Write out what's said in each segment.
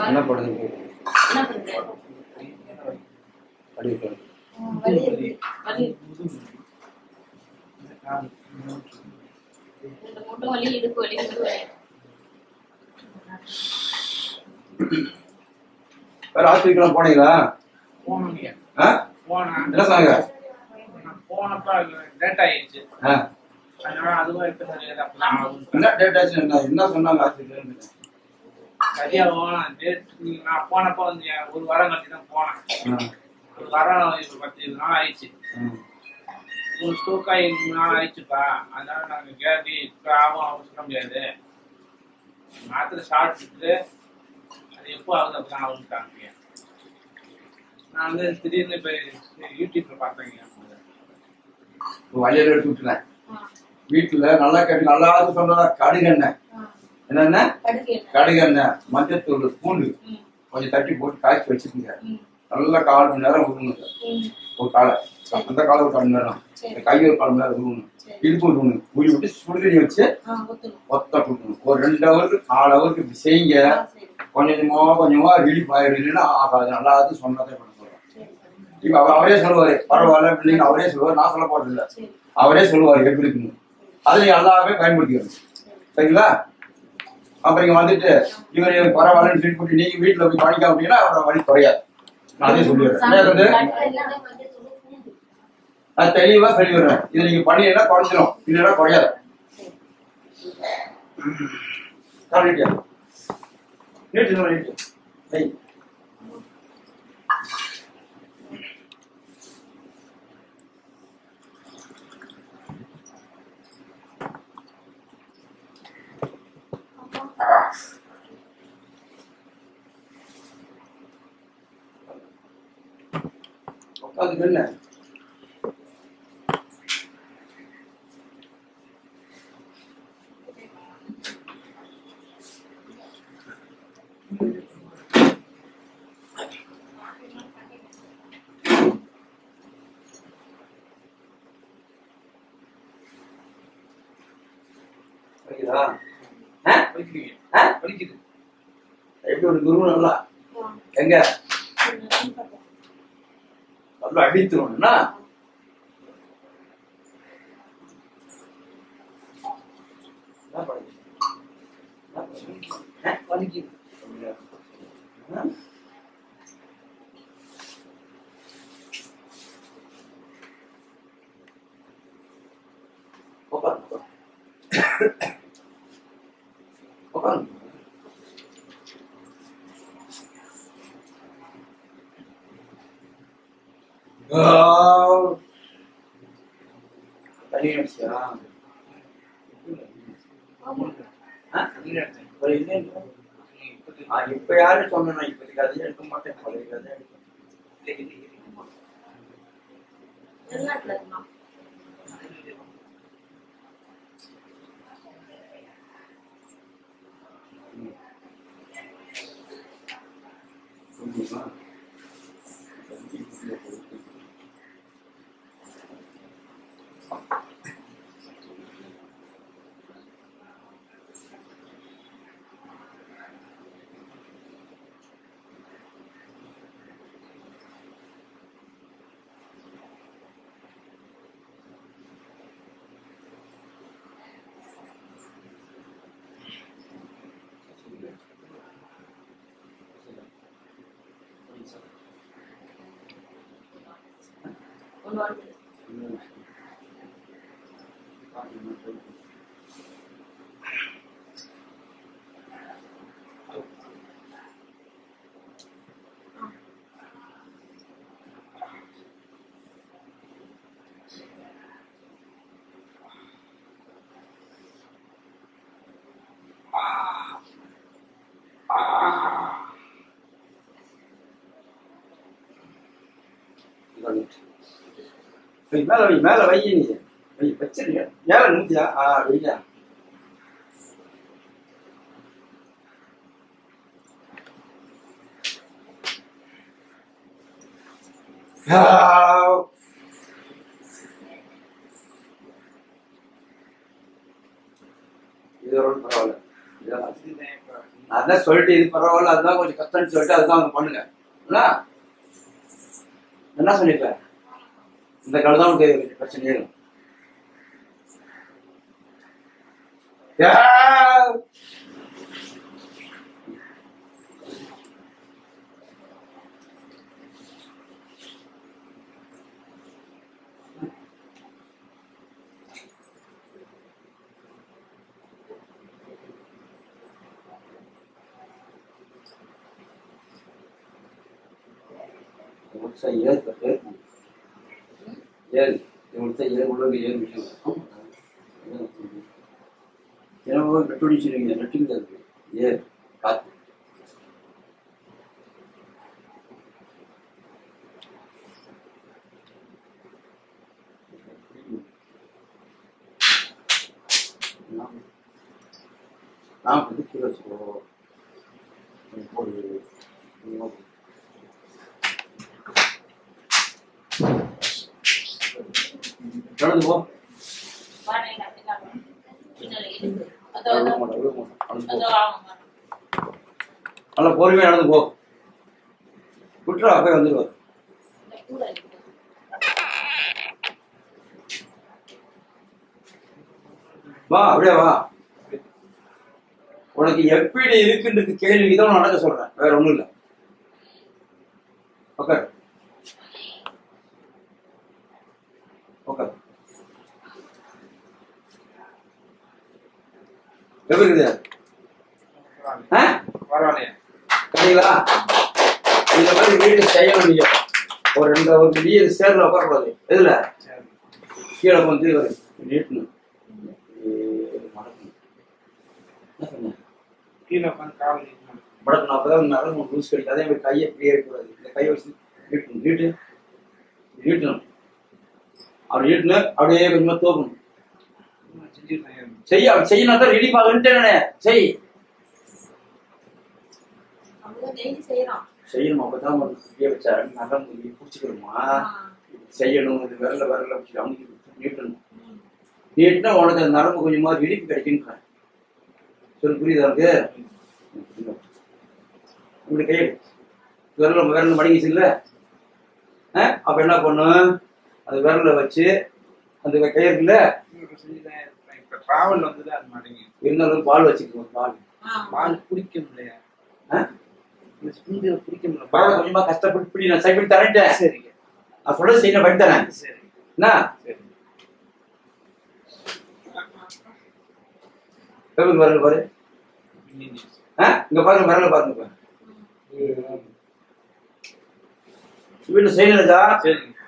என்ன பண்ணுது அடிக்கிறது வேற ஆஸ்பத்திரிக்கெல்லாம் போனீங்களா? என்ன சொன்னாங்க? போனப்ப டேட் ஆயிடுச்சு. அதனால அதுவும் என்ன டேட் ஆச்சு? என்ன சொன்னாங்க ஆஸ்பத்திரி? சரியா டேட் நான் போனப்ப வந்து 1 வாரம் கழிச்சு தான் போனேன். 1 வாரம் 10 நாள் ஆயிடுச்சு. ஒரு ஸ்டோக் ஆகி 3 நாள் ஆயிடுச்சுப்பா. அதனால நாங்க கேட்டி இப்ப ஆகும் சொல்ல முடியாது. மாத்திரை சாப்பிட்டுட்டு அது எப்போ ஆகுது அப்படிதான் ஆகுதுட்டாங்க. நான் வந்து திடீர்னு இப்ப யூடியூப்ல பார்த்தேங்க. வழியில எடுத்து விட்டுறேன். வீட்டுல நல்லா கேட்டு நல்லா சொன்னதா கடுகெண்ணெய் என்னென்ன கடுகெண்ணெய் மஞ்சத்தூள் பூண்டு கொஞ்சம் தட்டி போட்டு காய்ச்சி வச்சுக்கோங்க. நல்லா 1/4 மணி நேரம் உருவணுங்க. ஒரு காலை அந்த காலை ஒரு 1/4 மணி நேரம் கை ஒரு 1/4 மணி நேரம் உருவணும். இடுப்பு உருவணும். உரி விட்டு சுடுதண்ணி வச்சு ஒத்த கொடுக்கணும். ஒரு 2 ஹவருக்கு 4 ஹவருக்கு இப்படி செய்யுங்க. கொஞ்சமா ரிலீஃப் ஆயிடுதுன்னா ஆகாது. நல்லா சொன்னதே பண்ண சொல்றேன். இப்ப அவரே சொல்லுவாரு பரவாயில்ல அப்படின்னு அவரே சொல்லுவாரு. நான் சொல்ல போறது இல்லை. அவரே சொல்லுவாரு எப்படி இருக்குன்னு. அதை நீங்க எல்லாமே பயன்படுத்திக்கணும். சரிங்களா? அப்புறம் இங்க வந்துட்டு இவர் பரவாயில்லன்னு சொல்லி போட்டு நீங்க வீட்டுல போய் பண்ணிக்க அப்படின்னா அவரோட வழி குறையாது. நான் அதே சொல்லிடுறேன். நான் தெளிவா சொல்லிடுறேன். இதை நீங்க பண்ணீங்கன்னா குறைஞ்சிடும். இல்லைன்னா குறையாது. அதுக்கு என்ன எப்படி ஒரு குரு நல்லா எங்க அடித்துருவோம்னா இப்ப யாரு சொன்னா இப்போதைக்கு அதே எடுக்க மாட்டேன். பழைய கதை மேல வை நீ வச்சிருக்க மேல நிறுத்தியா வையா இதோட பரவாயில்ல. அதான் சொல்லிட்டு இது பரவாயில்ல, அதுதான் கொஞ்சம் கஷ்டம்னு சொல்லிட்டு அதுதான் அவங்க பண்ணுங்க. என்ன சொல்லிருக்க? இந்த காலம் தான் உனக்கு பிரச்சனை ஏறும். நடந்து போ. நல்லா பொறுமையா நடந்து போ. விட்டுறா, போய் வந்துடுவார். வா, அப்படியே வா. உனக்கு எப்படி இருக்குன்றது கேள்விதான் நடக்க சொல்றேன், வேற ஒண்ணும் இல்லை. Okay okay. எப்படி இருக்குது? சரிங்களா? இந்த மாதிரி வீடு செய்யணும். நீங்க ஒரு பெரிய சேர்ல உட்காரக்கூடாது. எதுல? கீழே வந்து நீட்டணும். கீழே மடக்கணும். அப்பதான் நரம்பு லூஸ் கிடைக்கும். அதே மாதிரி கையை இப்படியே இருக்கக்கூடாது. இந்த கையை வச்சு நீட்டணும். நீட்டணும். அப்படி நீட்டணும். அப்படியே கொஞ்சமா தோக்கணும். செய்ய அப்படி செய்யணும் தான் ரெடி பாருன்னு செய் செய்யணும். அப்பதான் வச்சா நரம்பு பிடிச்சிக்கணுமா செய்யணும். இது விரல விரல அவனுக்கு நீட்டணும். நீட்டினா உனக்கு அந்த நரம்பு கொஞ்சமா விழிப்பு கிடைக்கும். சொல்லு, புரியுதா இருக்கு? இப்படி கை விரல விரல மடங்கிச்சு இல்ல? அப்ப என்ன பண்ணும்? அது விரல வச்சு அந்த கயிறுல டிராவல் வந்து அது மடங்கி இருந்தாலும் பால் வச்சுக்கணும். பால் குடிக்கும் இல்லையா? குடிக்க முடியல. பால் கொஞ்சமா கஷ்டப்பட்டு பிடி. நான் சைக்கிள் தரேன். சரி, நான் சொல்ல செய்ய பண்ணி தரேன். சரி என்ன? வரல பாரு. இங்க பாருங்க, வரல பாருங்க. வீட்டுல செய்யணுதா?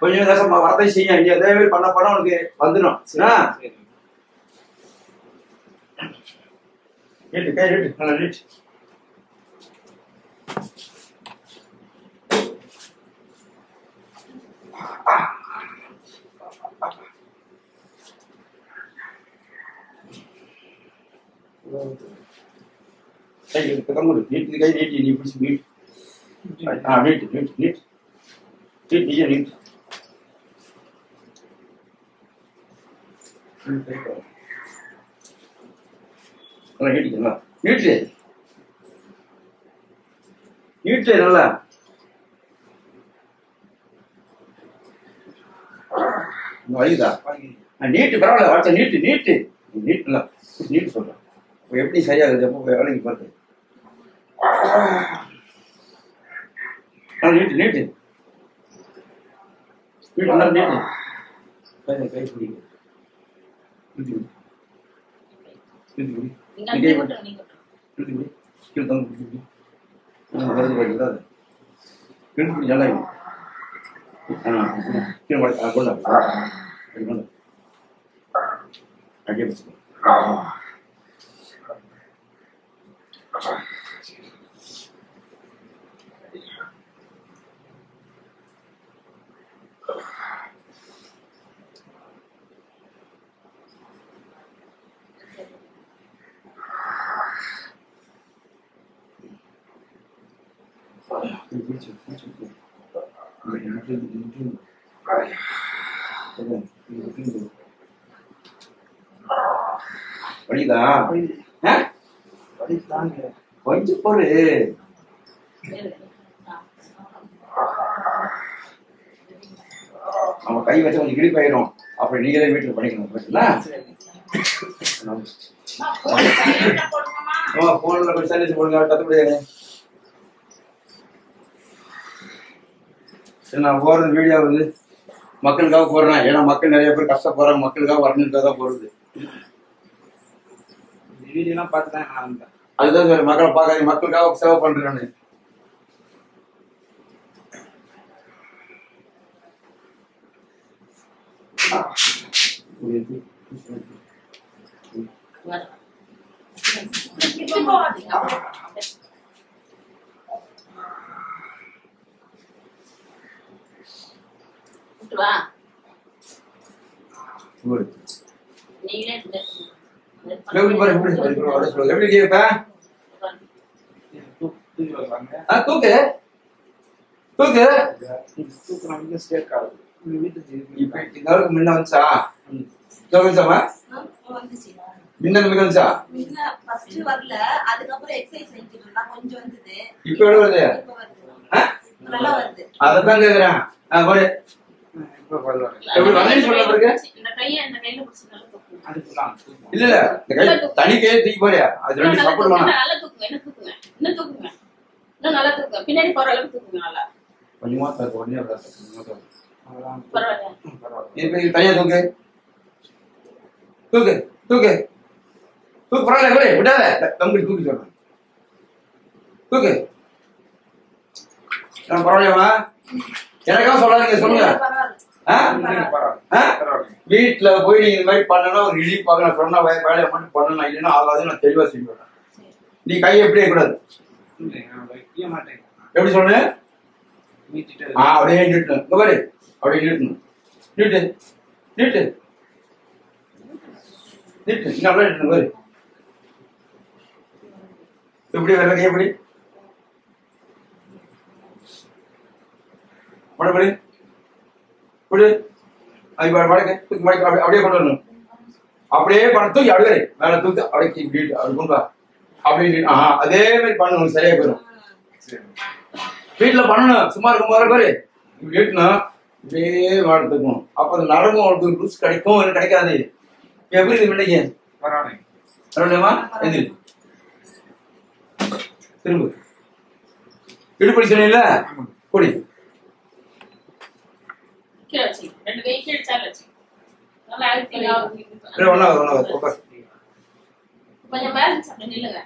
கொஞ்சம் கஷ்டமா வரதை செய்ய. நீ அதே மாதிரி பண்ண பண்ண உனக்கு வந்துடும். நீட்டு கை நீட்டு, நல்லா நீட்டு. கை நீட்டு, கை நீட்டி. நீ பிடிச்சி நீட்டு. நீட்டு நீட்டு நீட்டு நீட்டு நீட்டு. நல்லா நீட்டிக்கலாம். நீட்டு நீட்டு நல்லா. வலிதா? நீட்டு பரவாயில்ல. வாட்ச நீட்டு நீட்டு நீட்டுல நீட்டு சொல்றேன். எப்படி சரியாகுது? எப்போ வேலைக்கு பார்த்து நீட்டு நீட்டு நீட்டு நல்லா நீட்டு. கை பிடிக்கும். வலிதா? கொஞ்சம் பொறு. நம்ம கை வச்சா கொஞ்சம் இடிப்பாயிரும். அப்புறம் நீங்களே வீட்டுல பண்ணிக்கணும். போன்ல கொஞ்சம் சர்வீஸ் போடுங்க. கத்துப்படி நான் போறது வீடியோ வந்து மக்களுக்காக போடுறேன். ஏன்னா மக்கள் நிறைய பேர் கஷ்டப்படுறாங்க. மக்களுக்காக வரணுன்றதா தான் போடுறது. வீடியோலாம் பார்த்துதான் நான் வந்தேன். அதுதான் சார் மக்களை பார்க்காதீங்க. மக்களுக்காக சேவை பண்றேன். எப்படி கேப்ப? தூக்கு தூக்கு முன்ன வந்துச்சா? மின்னல் மிக வந்துச்சா? இப்ப எவ்வளவு வருது? அதான் கேக்குறேன். இல்ல இல்ல தனி கையை தூக்கி போறியா? அது ரெண்டு சப்போர்ட் பின்னாடி போற அளவுக்கு தூக்குங்க. நல்லா கொஞ்சமா தனியா தூக்கு தூக்கு தூக்கு தூக்கு பரவாயில்ல விடாத. தம்பி தூக்கி சொல்றேன். தூக்கு பரவாயில்லையாமா? எனக்கா சொல்லாதீங்க. சொல்லுங்க. வீட்டுல போய் நீங்க இந்த மாதிரி பண்ணனா ஒரு இழிப்பாக நான் சொன்ன வேலையை மட்டும் பண்ணணும். இல்லைன்னா ஆகாது. நான் தெளிவா செய்வேன். நீ கையை எப்படி கூடாது. எப்படி சொன்ன? அப்படியே நீட்டணும். இந்த மாதிரி அப்படியே நீட்டணும். நீட்டு நீட்டு நீட்டு. இன்னும் அப்படியே நீட்டணும். பாரு எப்படி வேற கையப்படி மடப்படி அப்படியே கொண்டு வரணும். அப்படியே பண்ண தூக்கி அப்படியே மேல தூக்கி அப்படியே அப்படி கொண்டு வா. அப்படி அதே மாதிரி பண்ணணும். சரியா போயிடும். வீட்டுல பண்ணணும். சும்மா இருக்கும் போது பாரு வீட்டுனா இப்படியே வாழ்த்துக்கணும். அப்ப அந்த நரம்பு உங்களுக்கு ருசி கிடைக்கும். எனக்கு கிடைக்காது. எப்படி இருக்கு இன்னைக்கு? பரவாயில்லையமா? எந்திரி திரும்ப இடுப்படி சொன்னீங்கல்ல கொடி கொஞ்சம் பேலன்ஸ் அப்படி நில்லுங்க.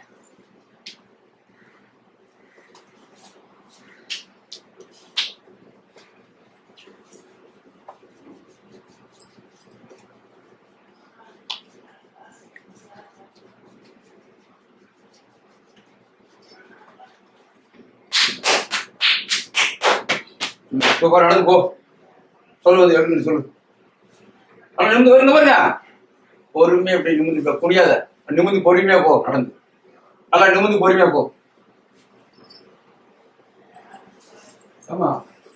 நடந்து போ. சொல்லுவது எப்படி சொல்லு. ஆனா நிமிந்து வருங்க பாருங்க. பொறுமையா அப்படி நிமிந்து புரியாத. நிமிந்து பொறுமையா போ. நடந்து நல்லா நிமிந்து பொறுமையா போ. ஆமா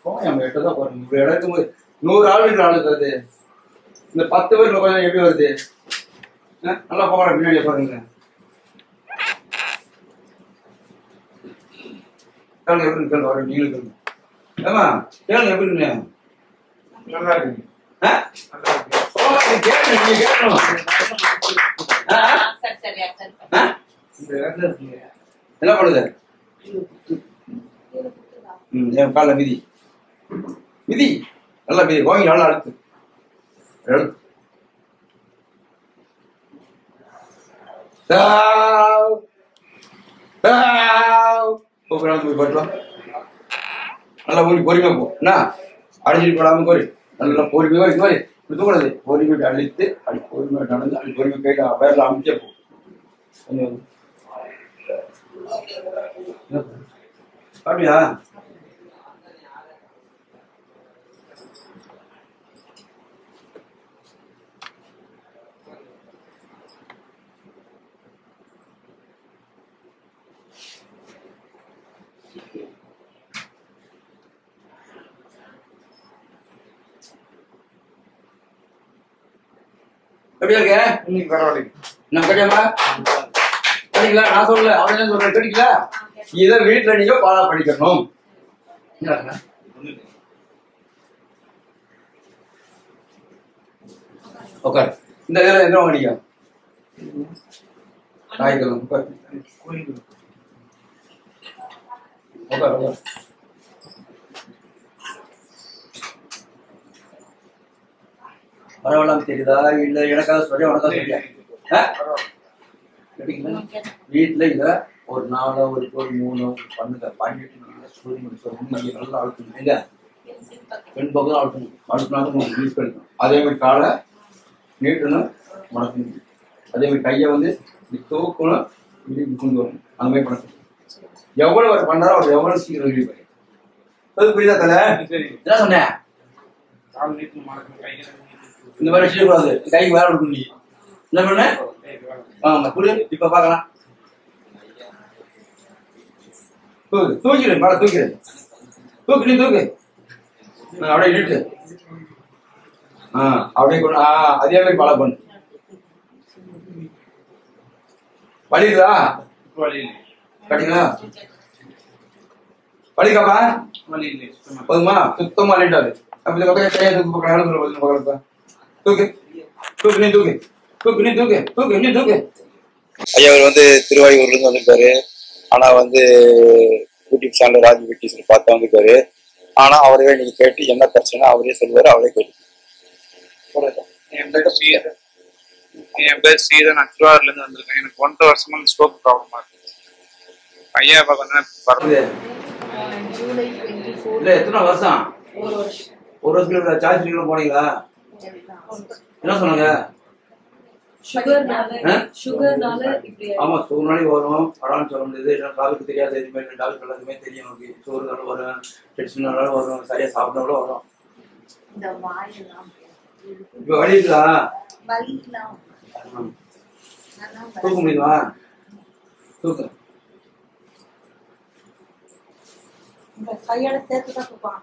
போய் எட்டதான் போறோம். ஒரு இடத்துக்கு 100 ஆள் இருக்கிற ஆளு வருது. இந்த 10 பேர் கொஞ்சம் எப்படி வருது? நல்லா போகிற பின்னாடியே பாருங்க. எப்படி கேள்வி வர நீங்களும் கேள்வி. ஏமா கேள்வி எப்படி நல்லா இருக்கு. என்ன பண்ணுது? என் கால மிதி மிதி நல்லா மிதி. கோங்கி நல்லா அழுத்து அழுத்து. நல்லா போய் பொறுமையா போ. என்ன அடிச்சுட்டு போடாம கோரி நல்லா பொறுமையா இருக்கு மாதிரி தூக்கூடாது. பொறுமையை அழித்து அப்படி பொறுமையா நடந்து அப்படி பொறுமை கையில வேற அமைச்சே போ. அப்படியா? எப்படியா இருக்க? பரவாயில்ல. நான் கட்டியாமா படிக்கல நான் சொல்லல அவன் என்ன சொல்ற படிக்கல இதை வீட்டுல நீங்க பாடா படிக்கணும். உட்கார். இந்த இதுல என்ன படிக்கும் தாய்க்கலாம் உட்கார் உட்கார் உட்கார். பரவாயில்லாம தெரியுதா இல்ல எனக்காக சொல்ல உனக்காக சொல்லியா? வீட்டுல இத ஒரு 4 ஒரு 3 பண்ணுங்க பண்ணிட்டு நல்லா அழுத்தணும் இல்ல பெண் பக்கம் அழுத்தணும் அழுத்தினாலும் யூஸ் பண்ணிக்கணும். அதே மாதிரி காலை நீட்டணும் மடக்கணும். அதே மாதிரி கையை வந்து தூக்கணும் இப்படி கொண்டு வரணும். அந்த மாதிரி பண்ணணும். எவ்வளவு அவர் பண்ணாரோ அவர் எவ்வளவு சீக்கிரம் வெளியே போய் அது புரியுதா தலை? என்ன சொன்னேன் இந்த மாதிரி செய்யக்கூடாது. கைக்கு வேலை கொடுக்கணும். நீ என்ன பண்ண? ஆமா புரிய இப்ப பாக்கலாம். தூக்கிடு மேல தூக்கிடு தூக்கு நீ தூக்கு அப்படியே இழுட்டு அப்படியே கொண்டு அதே மாதிரி ஃபாலோ பண்ணு. வலிக்குதா? கட்டிங்களா? வலிக்காப்பா? போதுமா? சுத்தமா லேட்டாது. அப்படி கையை தூக்கு தூக்கு தூக்கு நீ தூக்கு தூக்கு நீ தூக்கு தூக்கு நீ தூக்கு. ஐயா அவர் வந்து திருவாயூர்ல இருந்து வந்திருக்காரு. ஆனா வந்து யூடியூப் சேனல் ராஜ் வெட்டிஸ் பார்த்து வந்திருக்காரு. ஆனா அவரே நீங்க கேட்டு என்ன பிரச்சனை அவரே சொல்லுவாரு. அவரே கேட்டு என் பேர் ஸ்ரீதர். நான் திருவாரூர்ல இருந்து வந்திருக்கேன். எனக்கு 1.5 வருஷமா ஸ்ட்ரோக் ப்ராப்ளமா இருக்கு. ஐயா எத்தனை வருஷம்? ஒரு வருஷம் சார்ஜ் போனீங்களா? என்ன சொன்னாங்க? ஆமா சோறுனாலே வரும். படான்னு சொல்ல முடியாது. டாக்டருக்கு தெரியாது. எதுவுமே டாக்டர் எல்லாத்துக்குமே தெரியும். சோறுனாலும் வரும், டென்ஷனாலும் வரும், சரியா சாப்பிட்டாலும் வரும். இப்ப வலி இருக்குதா? தூக்க முடியுமா? தூக்க கையோட சேர்த்துதான் தூக்குவாங்க.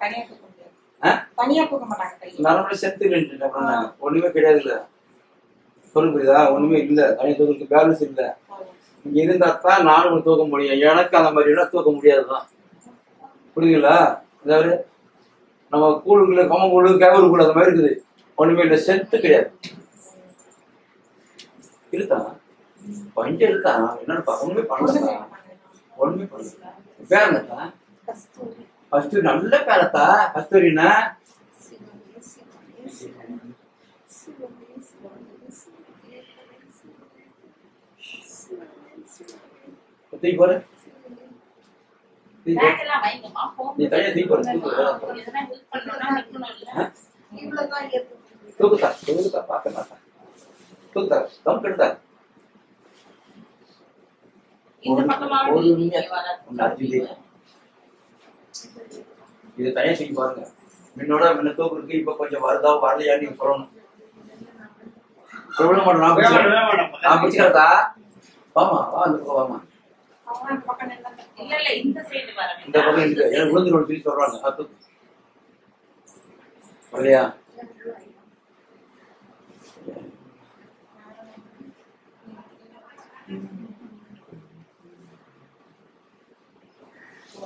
தனியா தூக்க மாட்டாங்க. நரம்புல செத்து ஒண்ணுமே கிடையாது. இல்ல சொல்ல புரியுதா? ஒண்ணுமே இல்ல. தனியா தூக்கிறதுக்கு பேலன்ஸ் இல்ல. இங்க இருந்தாத்தான் நானும் தூக்க முடியும். எனக்கு அந்த மாதிரி தூக்க முடியாதுதான். புரியுதுங்களா? அதாவது நம்ம கூழுக்குள்ள கம்மங்கூழு கேவரு கூட அந்த மாதிரி இருக்குது. ஒண்ணுமே இல்ல. செத்து கிடையாது. இருக்கா பஞ்சம் இருக்கா? என்னப்பா ஒண்ணுமே பண்ணல. ஒண்ணுமே பண்ணல. பேர் என்னத்தா? கஸ்தூரி. நல்ல பேரத்தா கஸ்தூரினா? தூக்கி போற நீ தனியா தூக்கி போற. தூக்குதா தூக்குதா பார்க்க மாட்டா. தூக்குதா தம் கெடுத்தா இது தனியா தூக்கி பாருங்க. முன்னோட முன்ன தூக்குறதுக்கு இப்ப கொஞ்சம் வருதா வரலையா நீங்க சொல்லணும். சொல்ல மாட்டோம். நான் பிடிச்சிக்கிறதா? வாமா வா அந்த பக்கம் வாமா. இந்த பக்கம் இருக்கு. எனக்கு விழுந்துரும் சொல்லி சொல்றாங்க. அது வரலையா?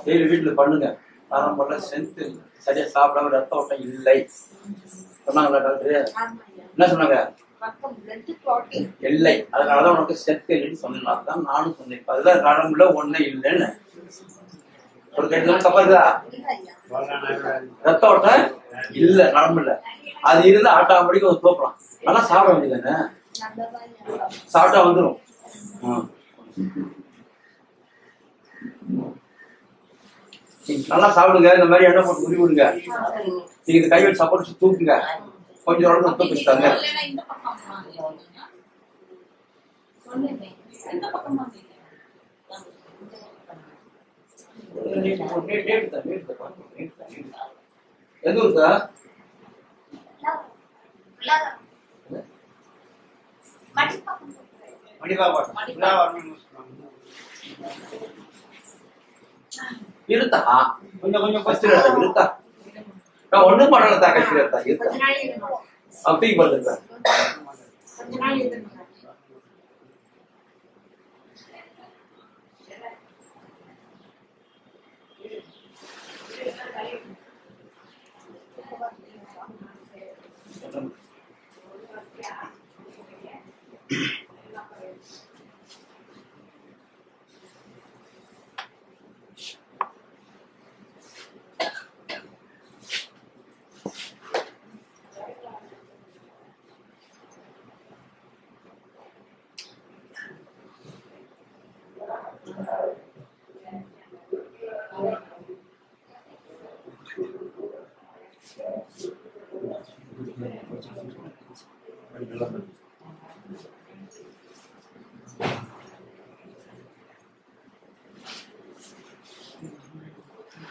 டெய்லி வீட்டுல பண்ணுங்க. ஆரம்பம் பண்ணல ஸ்ட்ரென்த் சரியா சாப்பிடாம ரத்த ஓட்டம் இல்லை சொன்னாங்களா டாக்டர்? என்ன சொன்னாங்க? இல்லை. அதனாலதான் உனக்கு ஸ்ட்ரென்த் இல்லைன்னு சொன்னதான் நானும் சொன்னேன். அதுதான் நரம்புல ஒண்ணு இல்லைன்னு ஒரு கட்டில கப்பருதா? ரத்த ஓட்டம் இல்ல நரம்புல. அது இருந்தா ஆட்டோமேட்டிக்கா ஒரு தோப்பலாம். ஆனா சாப்பிட வேண்டியதானே? சாப்பிட்டா வந்துடும். நல்லா சாப்பிடுங்க. இந்த மாதிரி எண்ணெய் போட்டு உரி விடுங்க. நீங்க இந்த கைவெளி சப்போர்ட் தூக்குங்க. கொஞ்சம் உடம்பு தூக்கிட்டாங்க. எந்த ஊருக்கா? இருத்தா கொஞ்சம் கொஞ்சம் இருத்தா நான் ஒண்ணும் பண்ணலத்தா. கட்சியில இருக்கா இருத்தா அப்படி பண்ணுங்க.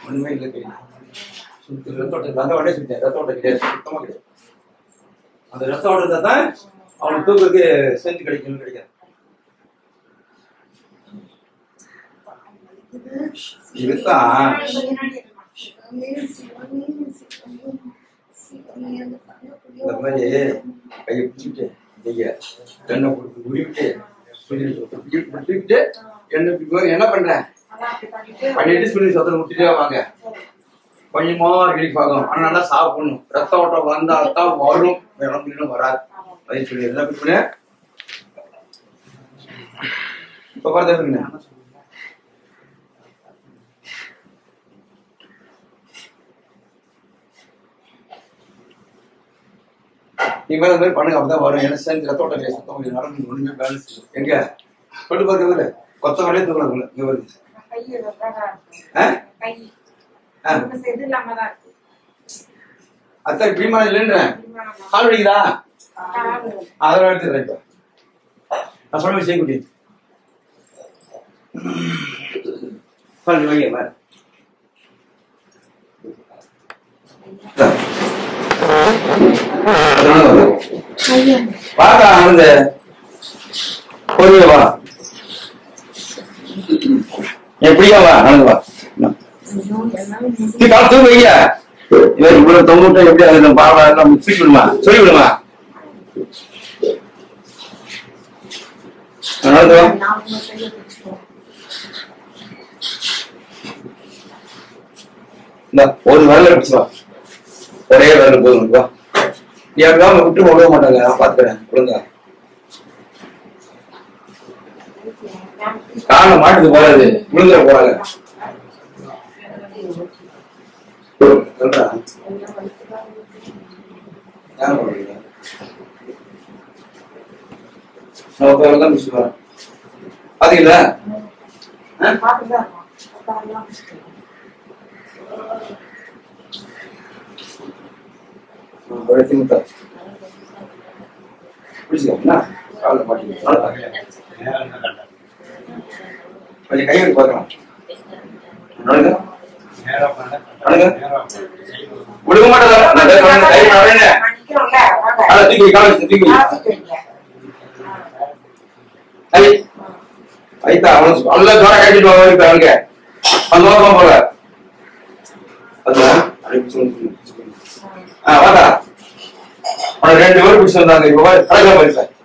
ஒண்ணுமே இல்லை கை சுத்து ரத்த ஓட்டம் அந்த உடனே சுத்தேன் ரத்த ஓட்டம் கிடையாது சுத்தமா கிடையாது அந்த ரத்த ஓட்டத்தை தான் அவனுக்கு தூக்குறதுக்கு செஞ்சு கிடைக்கணும்னு கிடைக்காது இதுதான் இந்த மாதிரி கையை பிடிச்சிட்டு எண்ணெய் கொடுத்து உருவிட்டு என்ன பண்றேன் பண்ணிட்டு சொல்லி சத்தம் விட்டுட்டே வாங்க கொஞ்சமா ரிலீஃப் ஆகும் ஆனா நல்லா சாப்பிடணும் ரத்த ஓட்டம் வந்தால்தான் வரும் இறந்துன்னு வராது அது சொல்லி என்ன பண்ண இப்ப பார்த்தா நீங்க அந்த மாதிரி பண்ணுங்க அப்பதான் வரும் ஏன்னா சேர்ந்து ரத்த ஓட்டம் சுத்தம் நடந்து ஒண்ணுமே பேலன்ஸ் எங்க கொண்டு பார்க்கறது கொத்த வரையே தூக்கணும் இங்க வருது அத்தை பீமா இல்லைன்றேன் கால் வலிக்குதா அதெல்லாம் எடுத்துக்கிறேன் இப்ப நான் சொல்ல விஷயம் குட்டி கால் வாங்க வாடா ஆனந்த வா எப்படியா வா ஆனந்த வா கால் தூங்க வையா இவ்வளவு தொங்கிட்ட எப்படி அதை பாடம் சொல்லி விடுமா சொல்லி விடுமா ஒரு வேலை பிடிச்சுவா ஒரே வேலை போதும் வா எப்படிதான் விட்டு விட மாட்டாங்க நான் பாத்துக்கிறேன் ஒழுங்கா கால மாட்டுக்கு போறாது விழுந்துட போறாங்க சொல்றேன் தான் மிஸ் வரேன் பாத்தீங்களா கொஞ்சம் கை எடுத்து பார்க்கலாம் கொடுக்க மாட்டேன் ஐத்தா அவன் நல்ல தோற கட்டிட்டு அவனுக்கு அந்த போல வாடா அவன் 2 பேர் பிடிச்சு வந்தாங்க இப்ப கடைசியா போயிருக்க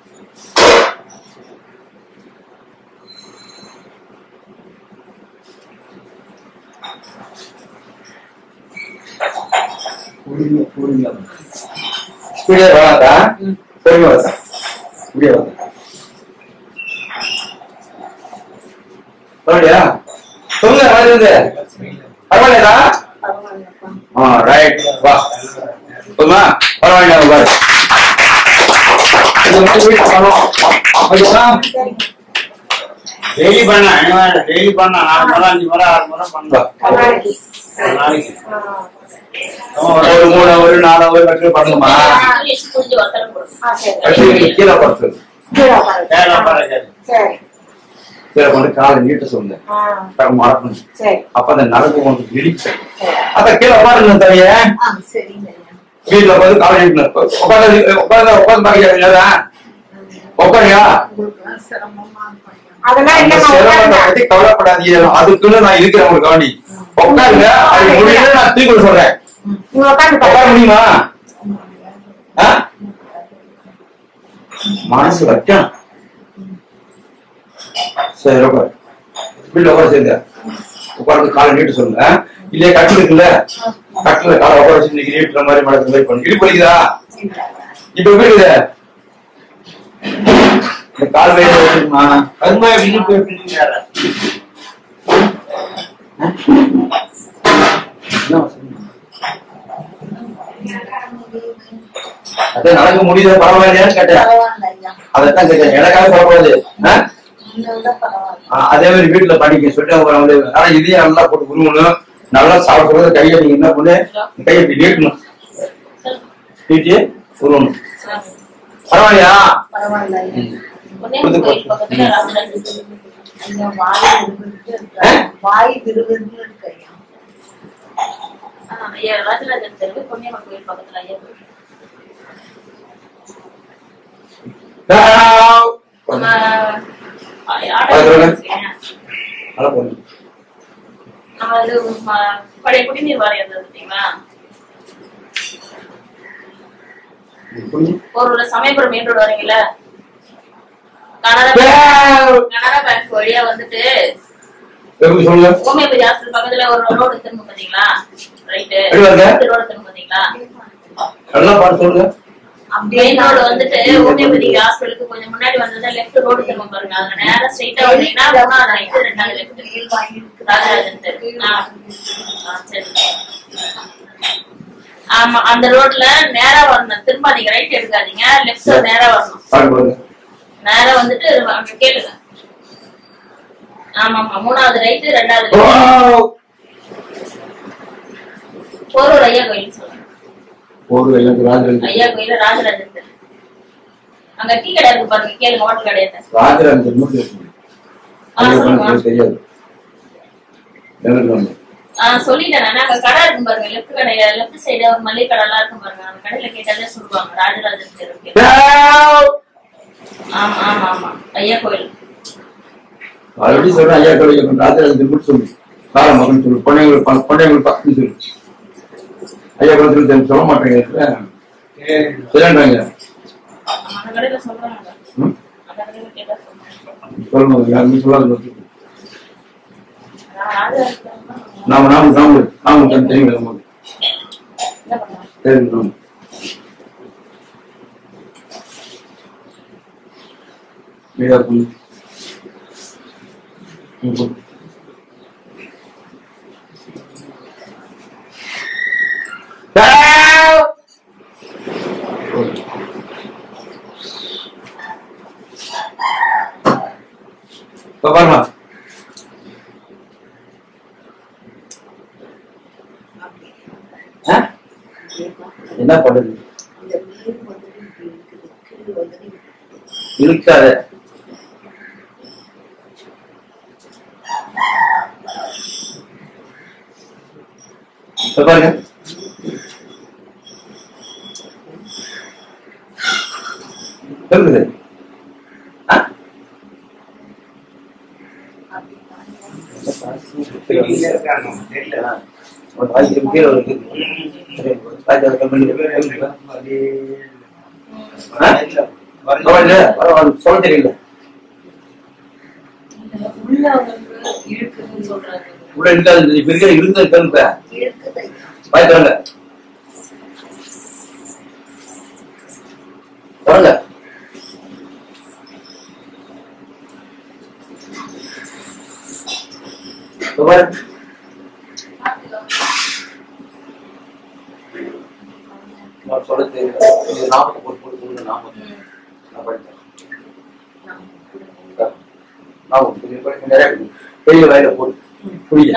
ஸ்பீடா வராதா பொறுமை வரா இப்படியே வரா பரவாயில்லையா சொல்லுங்க வருது பரவாயில்லையா ரைட் வா போதுமா பரவாயில்ல பாரு டெய்லி பண்ண டெய்லி பண்ண 4 முறை 5 முறை 6 முறை பண்ணலாம் நாளைக்கு ஒரு 3 hour 4 hour வரைக்கும் பண்ணுமா கீழே படுத்து கீழே பண்ணி காலை நீட்ட சொல்லுங்க மாறணும் அப்ப அந்த நரம்பு உங்களுக்கு இடிச்சு அத கீழே உட்காருங்க தவிர வீட்டுல வந்து காலை நீட்டணும் உட்காந்து பாக்கியா உட்காரியா பத்தி கவலைப்படாதீங்க அதுக்குன்னு நான் இருக்கிறேன் உங்களுக்கு காண்டி உட்காருங்க அது முடியல நான் தூக்கி சொல்றேன் உட்கார முடியுமா மனசு வைக்கணும் சரி உட்காரு வீட்டுல உட்கார சேர்ந்த உட்கார்ந்து காலை நீட்டு சொல்லுங்க இல்லையே கட்டில் இருக்குல்ல கட்டில காலை உட்கார வச்சு நீட்டுற மாதிரி மடக்கிற மாதிரி பண்ணு இடுப்பு வலிக்குதா இப்ப எப்படி இருக்குது இந்த கால் வேலை வச்சுருமா அதுமா இடுப்பு எப்படி அதான் நடக்க முடியுது பரவாயில்லையான்னு கேட்டேன் அதான் கேட்டேன் எனக்காக பரவாயில்ல அதே மாதிரி வீட்டுல படிக்க சொல்லிட்டு ஆனா இதையும் நல்லா போட்டு உருவணும் நல்லா சாப்பிடுறது கையை நீங்க என்ன பண்ணு கையை இப்படி நீட்டணும் நீட்டி உருவணும் பரவாயில்லையா ஐயா ராஜராஜன் தெருவு பொன்னியம்மன் கோயில் பக்கத்துல ஐயா கோயில். பழைய குடிநீர் வாரியம் பார்த்தீங்களா? ஒரு சமயபுரம் மெயின் ரோடு வரீங்களா? கனரா பேங்க் வழியா வந்துட்டு ஹோமியோபதி ஹாஸ்பிட்டல் பக்கத்துல ஒரு ரோடு திரும்ப பாத்தீங்களா? ரைட்டு ரோடு திரும்ப பாத்தீங்களா? மெயின் ரோடு வந்துட்டு ஹோமியோபதி ஹாஸ்பிட்டலுக்கு கொஞ்சம் முன்னாடி வந்தது லெஃப்ட் ரோடு திரும்ப பாருங்க. அதுல நேரா ஸ்ட்ரைட்டா வந்தீங்கன்னா மூணாவது ரைட், ரெண்டாவது லெஃப்ட், ராஜராஜன் தெரு. சரி, ஆமா அந்த ரோட்ல நேரா வரணும். திரும்ப நீங்க ரைட் எடுக்காதீங்க, லெஃப்ட் நேரா வரணும். நேரா வந்துட்டு அங்க கேளுங்க. ஆமா ஆமா, மூணாவது ரைட், ரெண்டாவது போரூர் ஐயா கோயில் சொல்லுங்க. ஐயா கோயில ராஜராஜன் தெரு. அங்க டீ கடை இருக்கு பாருங்க, கேளுங்க. ஹோட்டல் கடை சொல்லிட்டேன். அங்க கடை இருக்கும் பாருங்க, லெஃப்ட் கடை, லெஃப்ட் சைடு ஒரு மளிகை கடை எல்லாம் இருக்கும் பாருங்க. அந்த கடையில கேட்டாலே சொல்லுவாங்க ராஜராஜன் தெரு. ஆமா ஆமா ஆமா, ஐயா கோயில். ஆல்ரெடி சொல்றேன் ஐயா கோயில் ராஜராஜன் தெரு சொல்லு. கால மகன் சொல்லு, பொன்னையங்கள் பக்கத்து சொல்லு. ஐயா கோயில் சொல்ல மாட்டேங்க சொல்றாங்க. அந்த கடையில சொல்றாங்க. அந்த கடையில கேட்டா சொல்லுங்க, யாருமே சொல்லாத நாம தெரியும். பாருமா என்ன பண்றது? இருக்காத பாருங்க. சொல்லுது சொல்ல தெரியல. இருந்தது பாய்த்தாங்க சொல்ல தெரியல. நாமத்தை போட்டு நாம பெரிய வயல போட்டு புரியுது.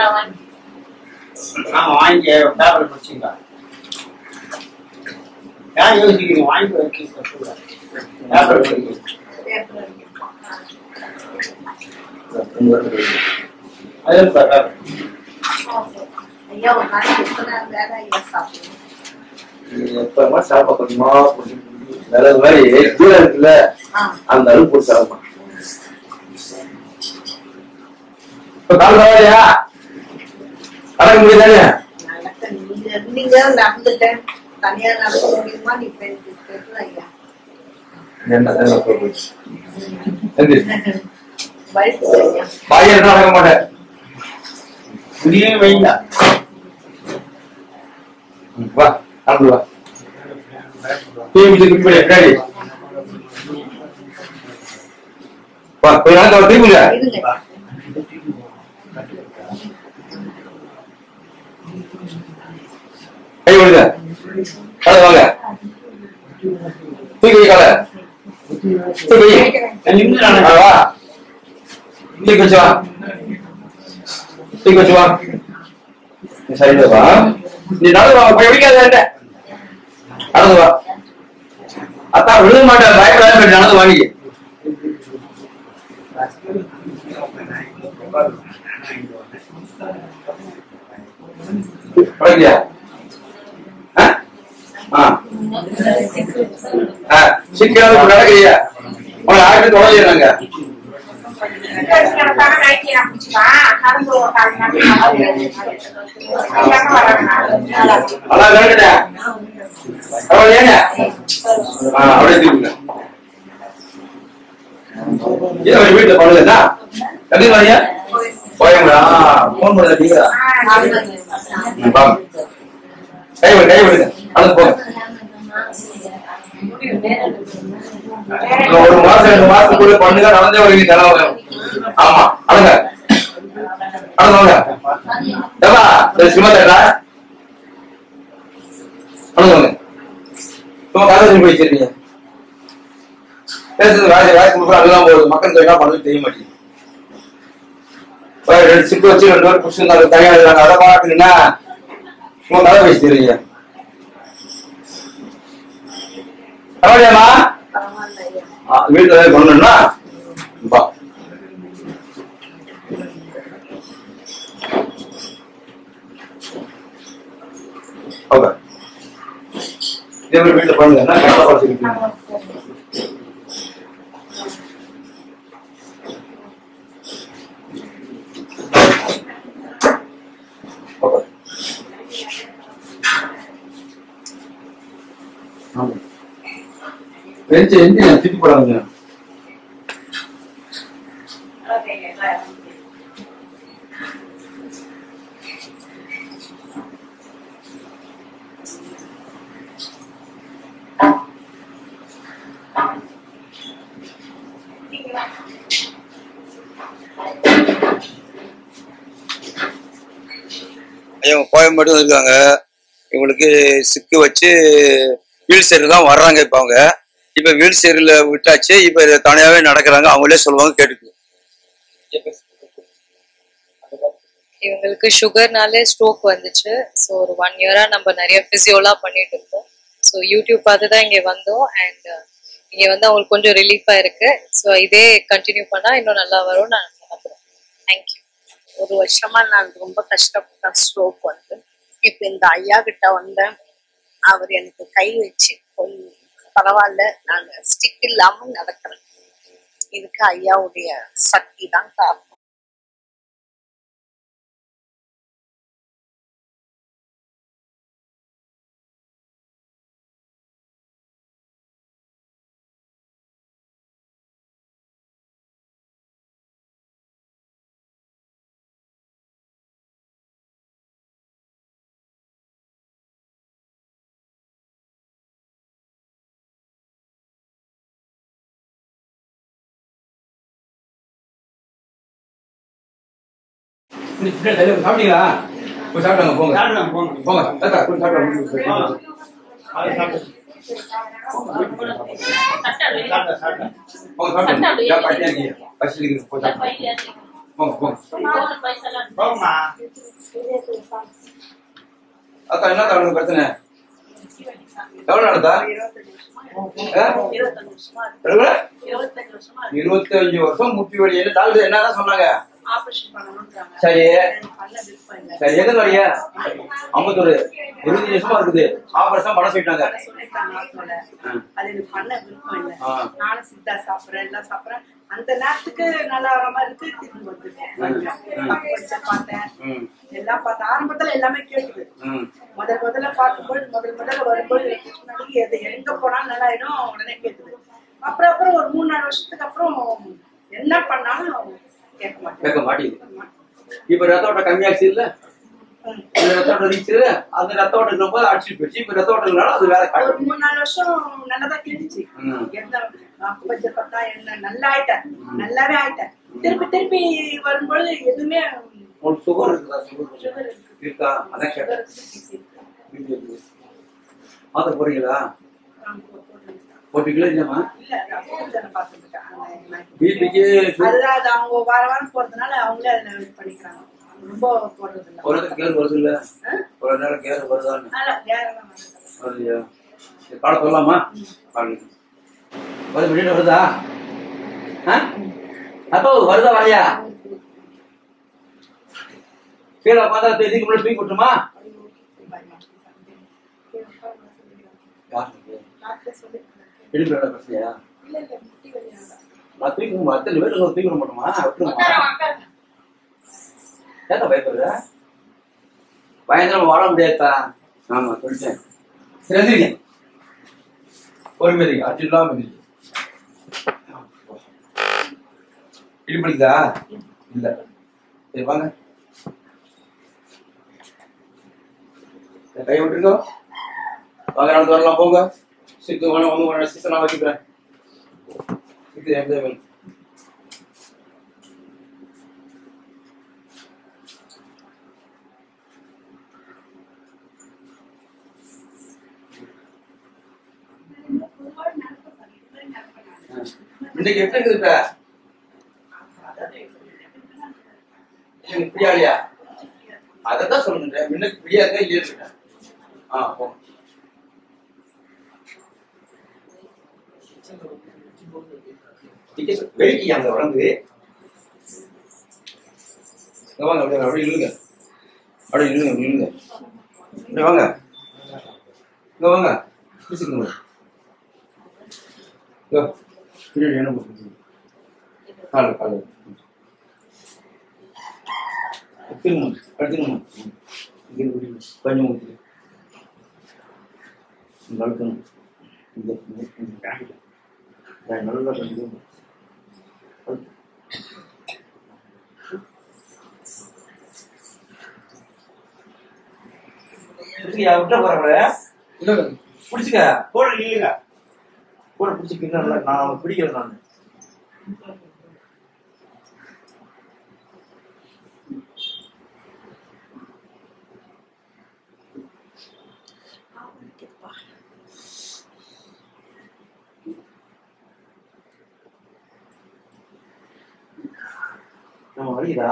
வாங்கி டேப்லெட் வச்சுங்க. யார் யோசிக்கிறீங்க? வாங்கி எப்பமா சாப்பிடணுமா நல்லது மாதிரி தூரம் இருக்குல்ல, அந்த அளவு போட்டு சாப்பிடணும். இப்ப கால் பரவாயில்லையா? அடக்க முடியுதானே? நீங்க நடந்துட்டேன் தனியா நடக்க முடியுமா? நீ பாயர் நடக்க மாட்டேன். புரிய வைங்க. வா நடந்து வா. பின்னாடி வா, போய் நடக்க வா. திரும்பிங்க கை விடுங்க. காலை வாங்க, தூக்கி வை காலை, தூக்கி வை. வா, தூக்கி வச்சு வா, தூக்கி வச்சு வா. சரியா வா. நீ நடந்து வா, போய் வைக்காத. நடந்து வா. அத்தா விழுக மாட்டேன், பயப்படாத. நடந்து வாங்கி பழகியா? சீக்கிரம் நடக்கிறீங்க உங்களை ஆயிரத்தி தொலைஞ்சிருந்தாங்க நல்லா கரெக்டா ஏங்க அப்படியே தீர்வுங்க வீட்டுல பண்ணுறா கம்மி வாங்க போயங்களா போன் பண்ணீங்களா கை விடுங்க அது போங்க ஒரு மாசம் 2 மாசத்துக்குள்ள பண்ணுங்க நடந்தே வருவீங்க செலவு ஆமா அழுங்க அழுங்க சிமத்தா அழுங்க சும்மா கதை போய் வச்சிருக்கீங்க பேசுறது வாய்ஸ் கொடுக்குற அதெல்லாம் போகுது மக்களுக்கு என்ன பண்ணுறது தெரிய மாட்டேங்குது 2 சிப்பு வச்சு 2 பேர் புடிச்சிருந்தாங்க தனியா இருக்காங்க அதை பாத்துங்கன்னா சும்மா கதை பேசி தெரியுங்க பரவாயில்லையாமா வீட்டுல பண்ணணும்னா ஓகே இதே மாதிரி வீட்டுல பண்ணுங்க கரெக்டா பார்த்துக்கிட்டீங்க பெஞ்சு எந்த சுத்தி போடாங்க கோயம்பேடு இருக்காங்க இவங்களுக்கு சிக்கு வச்சு வீல் சேர் தான் வர்றாங்க இப்ப அவங்க இப்ப வீல் சேர்ல விட்டாச்சு இப்ப தனியாவே நடக்கிறாங்க அவங்களே சொல்லுவாங்க கேட்டுக்கு இவங்களுக்கு சுகர்னாலே ஸ்ட்ரோக் வந்துச்சு ஸோ ஒரு 1 இயரா நம்ம நிறைய பிசியோலாம் பண்ணிட்டு இருக்கோம் ஸோ யூடியூப் பார்த்து தான் இங்கே வந்தோம் அண்ட் இங்கே வந்து அவங்களுக்கு கொஞ்சம் ரிலீஃபா இருக்கு ஸோ இதே கண்டினியூ பண்ணா இன்னும் நல்லா வரும் நான் நம்புறேன் தேங்க்யூ 1 வருஷமா நான் ரொம்ப கஷ்டப்பட்டேன் ஸ்ட்ரோக் வந்து இப்ப இந்த ஐயா கிட்ட வந்தேன் அவர் எனக்கு கை வச்சு பரவாயில்ல நான் ஸ்டிக் இல்லாம நடக்கிறேன் இதுக்கு ஐயாவுடைய சக்தி தான் காரணம் சாப்பிட்டீங்களா போய் சாப்பிட்டாங்க போங்க போங்க அக்கா என்ன தவறு பிரச்சனை எவ்வளவு நடத்தா 25 வருஷம் முட்டி வலி டாக்டர் என்னதான் சொன்னாங்க சரி சரி எங்க வரைய 52 25 வருஷமா இருக்குது ஆபரேஷன் பண்ண சொல்லிட்டாங்க அது எனக்கு பண்ண விருப்பம் இல்லை நானும் சித்தா சாப்பிடுறேன் எல்லாம் சாப்பிடுறேன் அந்த நேரத்துக்கு நல்லா வர மாதிரி இருக்கு திரும்பி வந்துருக்கேன் பார்த்தேன் எல்லாம் பார்த்தேன் ஆரம்பத்துல எல்லாமே கேட்டுது முதல்ல பார்க்கும்போது முதல்ல வரும்போது எது எங்க போனாலும் நல்லா ஆயிடும் உடனே கேட்டுது அப்புறம் ஒரு 3-4 வருஷத்துக்கு அப்புறம் என்ன பண்ணாலும் கேட்க மாட்டேங்குது இப்ப ரத்த ஓட்டம் கம்மியாச்சு இல்ல ரத்த ஓட்டம் இருந்துச்சு அந்த ரத்த ஓட்டம் ரொம்ப அடிச்சுட்டு போச்சு இப்ப ரத்த ஓட்டம்னால அது வேற 3-4 வருஷம் நல்லதா கேட்டுச்சு கொஞ்சம் பார்த்தா என்ன நல்லா ஆயிட்டேன் நல்லாவே ஆயிட்டேன் திருப்பி வரும்போது எதுவுமே சுகர் இருக்குதா சுகர் இருக்கா அதான் கேட்டேன் மாத்த போறீங்களா போட்டுக்கல இல்லம்மா பிபிக்கு அதாவது அவங்க வாரம் போறதுனால அவங்களே அதுல பண்ணிக்கிறாங்க ரொம்ப போடுறது இல்ல ஒரு கேர் வருது இல்ல ஒரு நேரம் கேர் வருதான்னு வருதியா பாட சொல்லலாமா பாடுங்க வெளியில வருதா அப்போ வருதா வரையா கீழே உட்காந்தா இதுக்கு முன்னாடி தூக்கி விட்டுமா இடுப்பு வேலை பிரச்சனையா? நான் தூக்கி அத்தனை பேர் தூக்கிட மாட்டோமா? ஏக்கா பயப்படுற? பயங்கரமா வாழ முடியாதா? ஆமா சொல்லிட்டேன். சரி எந்திரிங்க, பொறுமையா அச்சு இல்லாம எந்திரிங்க. இடுப்பிடிக்குதா? இல்ல, சரி வாங்க, கை விட்டுருக்கோம். வாங்க நடந்து வரலாம், போங்க. சிக்கு வேணும் ஒன்று சிக்கன் நான் வச்சுக்கிறேன். சிக்கு எந்த வேணும்? இன்னைக்கு எப்படி இருக்குது இப்ப? ஃப்ரீயா இல்லையா? அதான் சொல்லுங்க. இன்னைக்கு ஃப்ரீயா இருக்கா இல்லையா இருக்கேன். போங்க. வெயிட் அங்க உடம்பு வாங்க, அப்படி இல்லுங்க, அப்படி இல்லுங்க, இல்லுங்க, அப்படி வாங்க, இங்க வாங்க, பிடிச்சிக்கோங்க. பின்னாடி என்ன பண்ணுங்க? கால கால எடுத்துக்கணும், எடுத்துக்கணும். கொஞ்சம் ஊற்றி வளர்க்கணும். நல்லா பண்ணிக்கணும். விட்ட போற பிடிச்சுக்க, போட இல்லைங்க, கூட பிடிச்சிக்க. நான் பிடிக்கிறேன். நான் வலிக்குதா?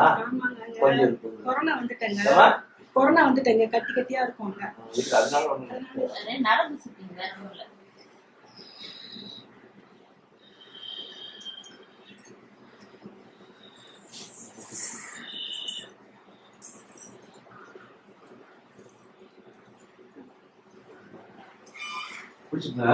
கொஞ்சம் கொரோனா வந்துட்டேங்க, கொரோனா வந்துட்டேங்க, கட்டி கட்டியா இருக்கும்ங்க. அதனால நடந்து சுத்தீங்க. பிடிச்சிருந்தா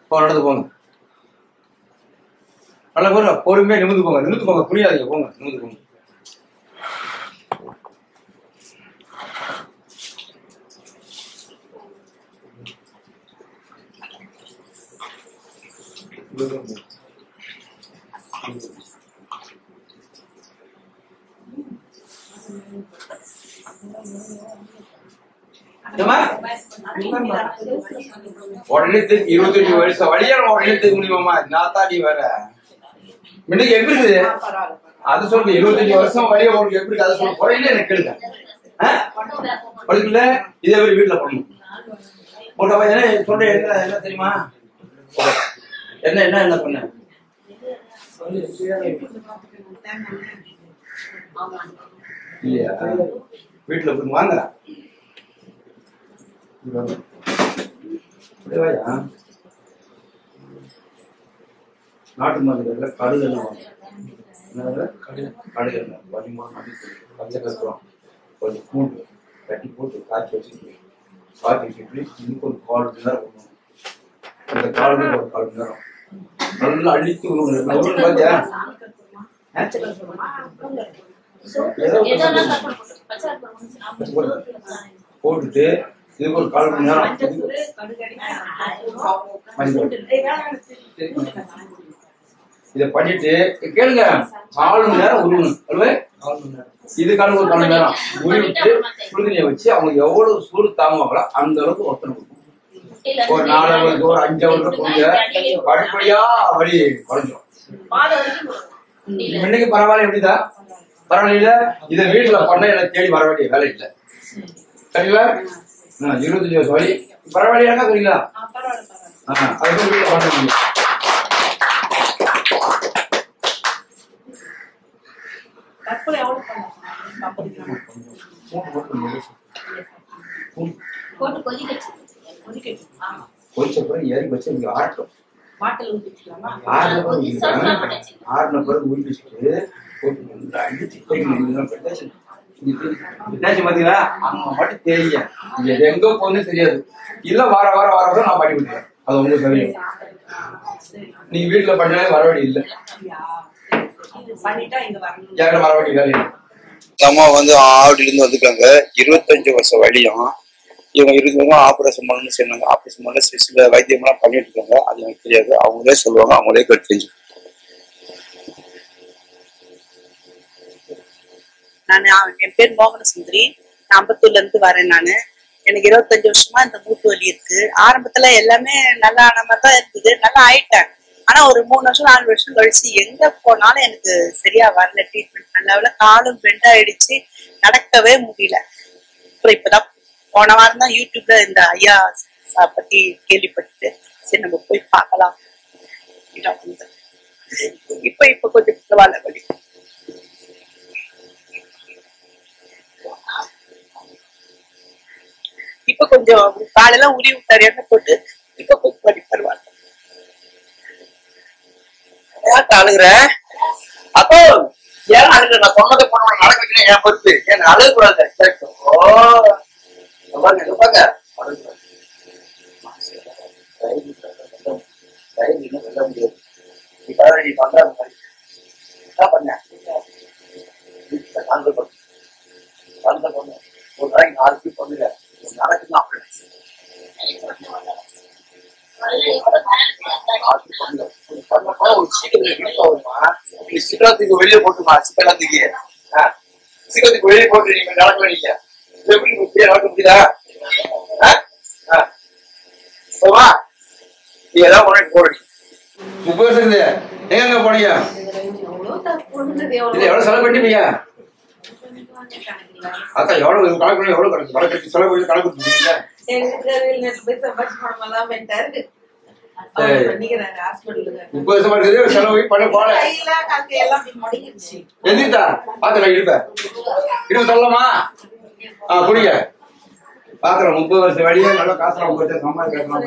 நடந்து போங்க. நல்லா போங்க, பொறுமையா நிமிந்து போங்க, நிமிந்து போங்க, புரியாதீங்க, போங்க, நிமிந்து போங்க. உடனே 25 வருஷம் வழியா உடனே தூக்க முடியுமா? நாத்தாடி வேற இன்னைக்கு எப்படி இருக்குது அது சொல்லு. 25 வருஷம் வழியா உனக்கு எப்படி அதை சொல்ல குறையில எனக்கு கேளுங்க. படுக்கல இதே மாதிரி வீட்டுல போடணும். போட்ட என்ன சொல்ற என்ன தெரியுமா? என்ன என்ன என்ன பண்ண இல்லையா? வீட்டுல போய் வாங்க. நாட்டு மருந்துல கடுகெண்ணெய் வாங்க. கடுகெண்ணெய் பச்சை கற்பூரம் கொஞ்சம் பூண்டு கட்டி போட்டு காய்ச்சி வச்சுட்டு இன்னும் ஒரு 1/4 மணி நேரம் போடணும். அந்த 1/4 மணி நேரம் நல்லா அழித்து பாத்தியா? போட்டுட்டு இதுக்கு ஒரு 1/4 மணி நேரம் இதை பண்ணிட்டு கேளுங்க 4 மணி நேரம் உருவணும் அல்லவே. இதுக்கான ஒரு 4 மணி நேரம் உருவிட்டு சுடுதண்ணியை வச்சு அவங்க எவ்வளவு சூடு தாங்குவாங்களோ அந்த அளவுக்கு ஒத்தனை கொடுக்கும். ஒரு 4 ஹவருக்கு ஒரு 5 ஹவருக்கு கொடுங்க, படிப்படியா வலி குறைஞ்சிடும். இன்னைக்கு பரவாயில்ல, எப்படிதான் பரவாயில்ல. இதை வீட்டுல பண்ண எனக்கு தேடி வர வேண்டிய வேலை இல்லை. சரிங்களா? 25 வருஷம் வலி பரவாயில்லையா? சரிங்களா? அதுக்கு வீட்டுல பண்ண முடியும். கொதிச்ச பிறகு ஏறி வச்சு இங்க ஆட்டும். ஆறுன பிறகு ஊற்றி வச்சுட்டு பாத்தீங்களா? அங்க மட்டும் தெரியும், எங்க போகணும்னு தெரியாது. இல்ல வார வாரம் வாரம் நான் பண்ணி விட்டுறேன். அது உங்களுக்கு தெரியும். நீங்க வீட்டுல பண்ணாலே வரவழி இல்லை, வரவழி வேலை இல்லை. அம்மா வந்து ஆவடியில இருந்து வந்துருக்காங்க. 25 வருஷம் வழியும் இவங்க 20 வருஷம் ஆபரேஷன் பண்ணணும்னு சொன்னாங்க. ஆபரேஷன் பண்ண சில வைத்தியமெல்லாம் பண்ணிட்டு இருக்காங்க. அது எனக்கு தெரியாது, அவங்களே சொல்லுவாங்க, அவங்களே கேட்டு தெரிஞ்சு. என் பேர் மோகன சுந்தரி, நான் அம்பத்தூர்ல இருந்து வரேன். எனக்கு 25 வருஷமா இந்த மூட்டு வலி இருக்கு. ஆரம்பத்துல எல்லாமே நல்லா ஆன மாதிரி தான் இருந்தது, நல்லா ஆயிட்டேன். ஆனா ஒரு 3 வருஷம் 4 வருஷம் கழிச்சு எங்க போனாலும் எனக்கு சரியா வரல ட்ரீட்மெண்ட். நல்லா காலும் பெண்ட் ஆயிடுச்சு, நடக்கவே முடியல. அப்புறம் இப்பதான் போன வாரம் தான் யூடியூப்ல இந்த ஐயா பத்தி கேள்விப்பட்டு சரி நம்ம போய் பார்க்கலாம். இப்ப கொஞ்சம் பரவாயில்ல வலி. இப்ப கொஞ்சம் காலெல்லாம் உரி விட்டாரு, எண்ணெய் போட்டு. இப்ப கொஞ்சம் வலி பரவாயில்ல. அழுகுற அப்போ ஏன் அழுகுற? நான் சொன்னதை பண்ண நடக்க வைக்கிறேன், என் பொறுப்பு. எனக்கு அழுக கூடாது. ஒரு நாளைக்கு 4 பேர் பண்ணுங்க, நடக்குதான். சீக்கிரத்துக்கு வெளியே போட்டுமா, சீக்கிரத்துக்கு வெளியே போட்டு நீங்க நடக்க வேண்டிய எப்படி நடக்க முடியுதா? நீ ஏதாவது உனக்கு போடுறீங்க. 30 வருஷம் எங்க போனீங்க? எவ்வளவு செலவு பண்ணிட்டீங்க? அதான் எவ்வளவு கணக்கு, எவ்வளவு கணக்கு செலவு கணக்கு கொடுத்துருக்கீங்க? 30 வருஷமா இருக்குது செலவு பண்ண போல. எந்திரித்தா பாத்துல இழுப்ப இடுப்பு சொல்லலாமா? குடிங்க பாக்குறேன். 30 வருஷம் வழியா நல்லா காசுலாம் போச்சு, சம்பாதிக்கலாம்.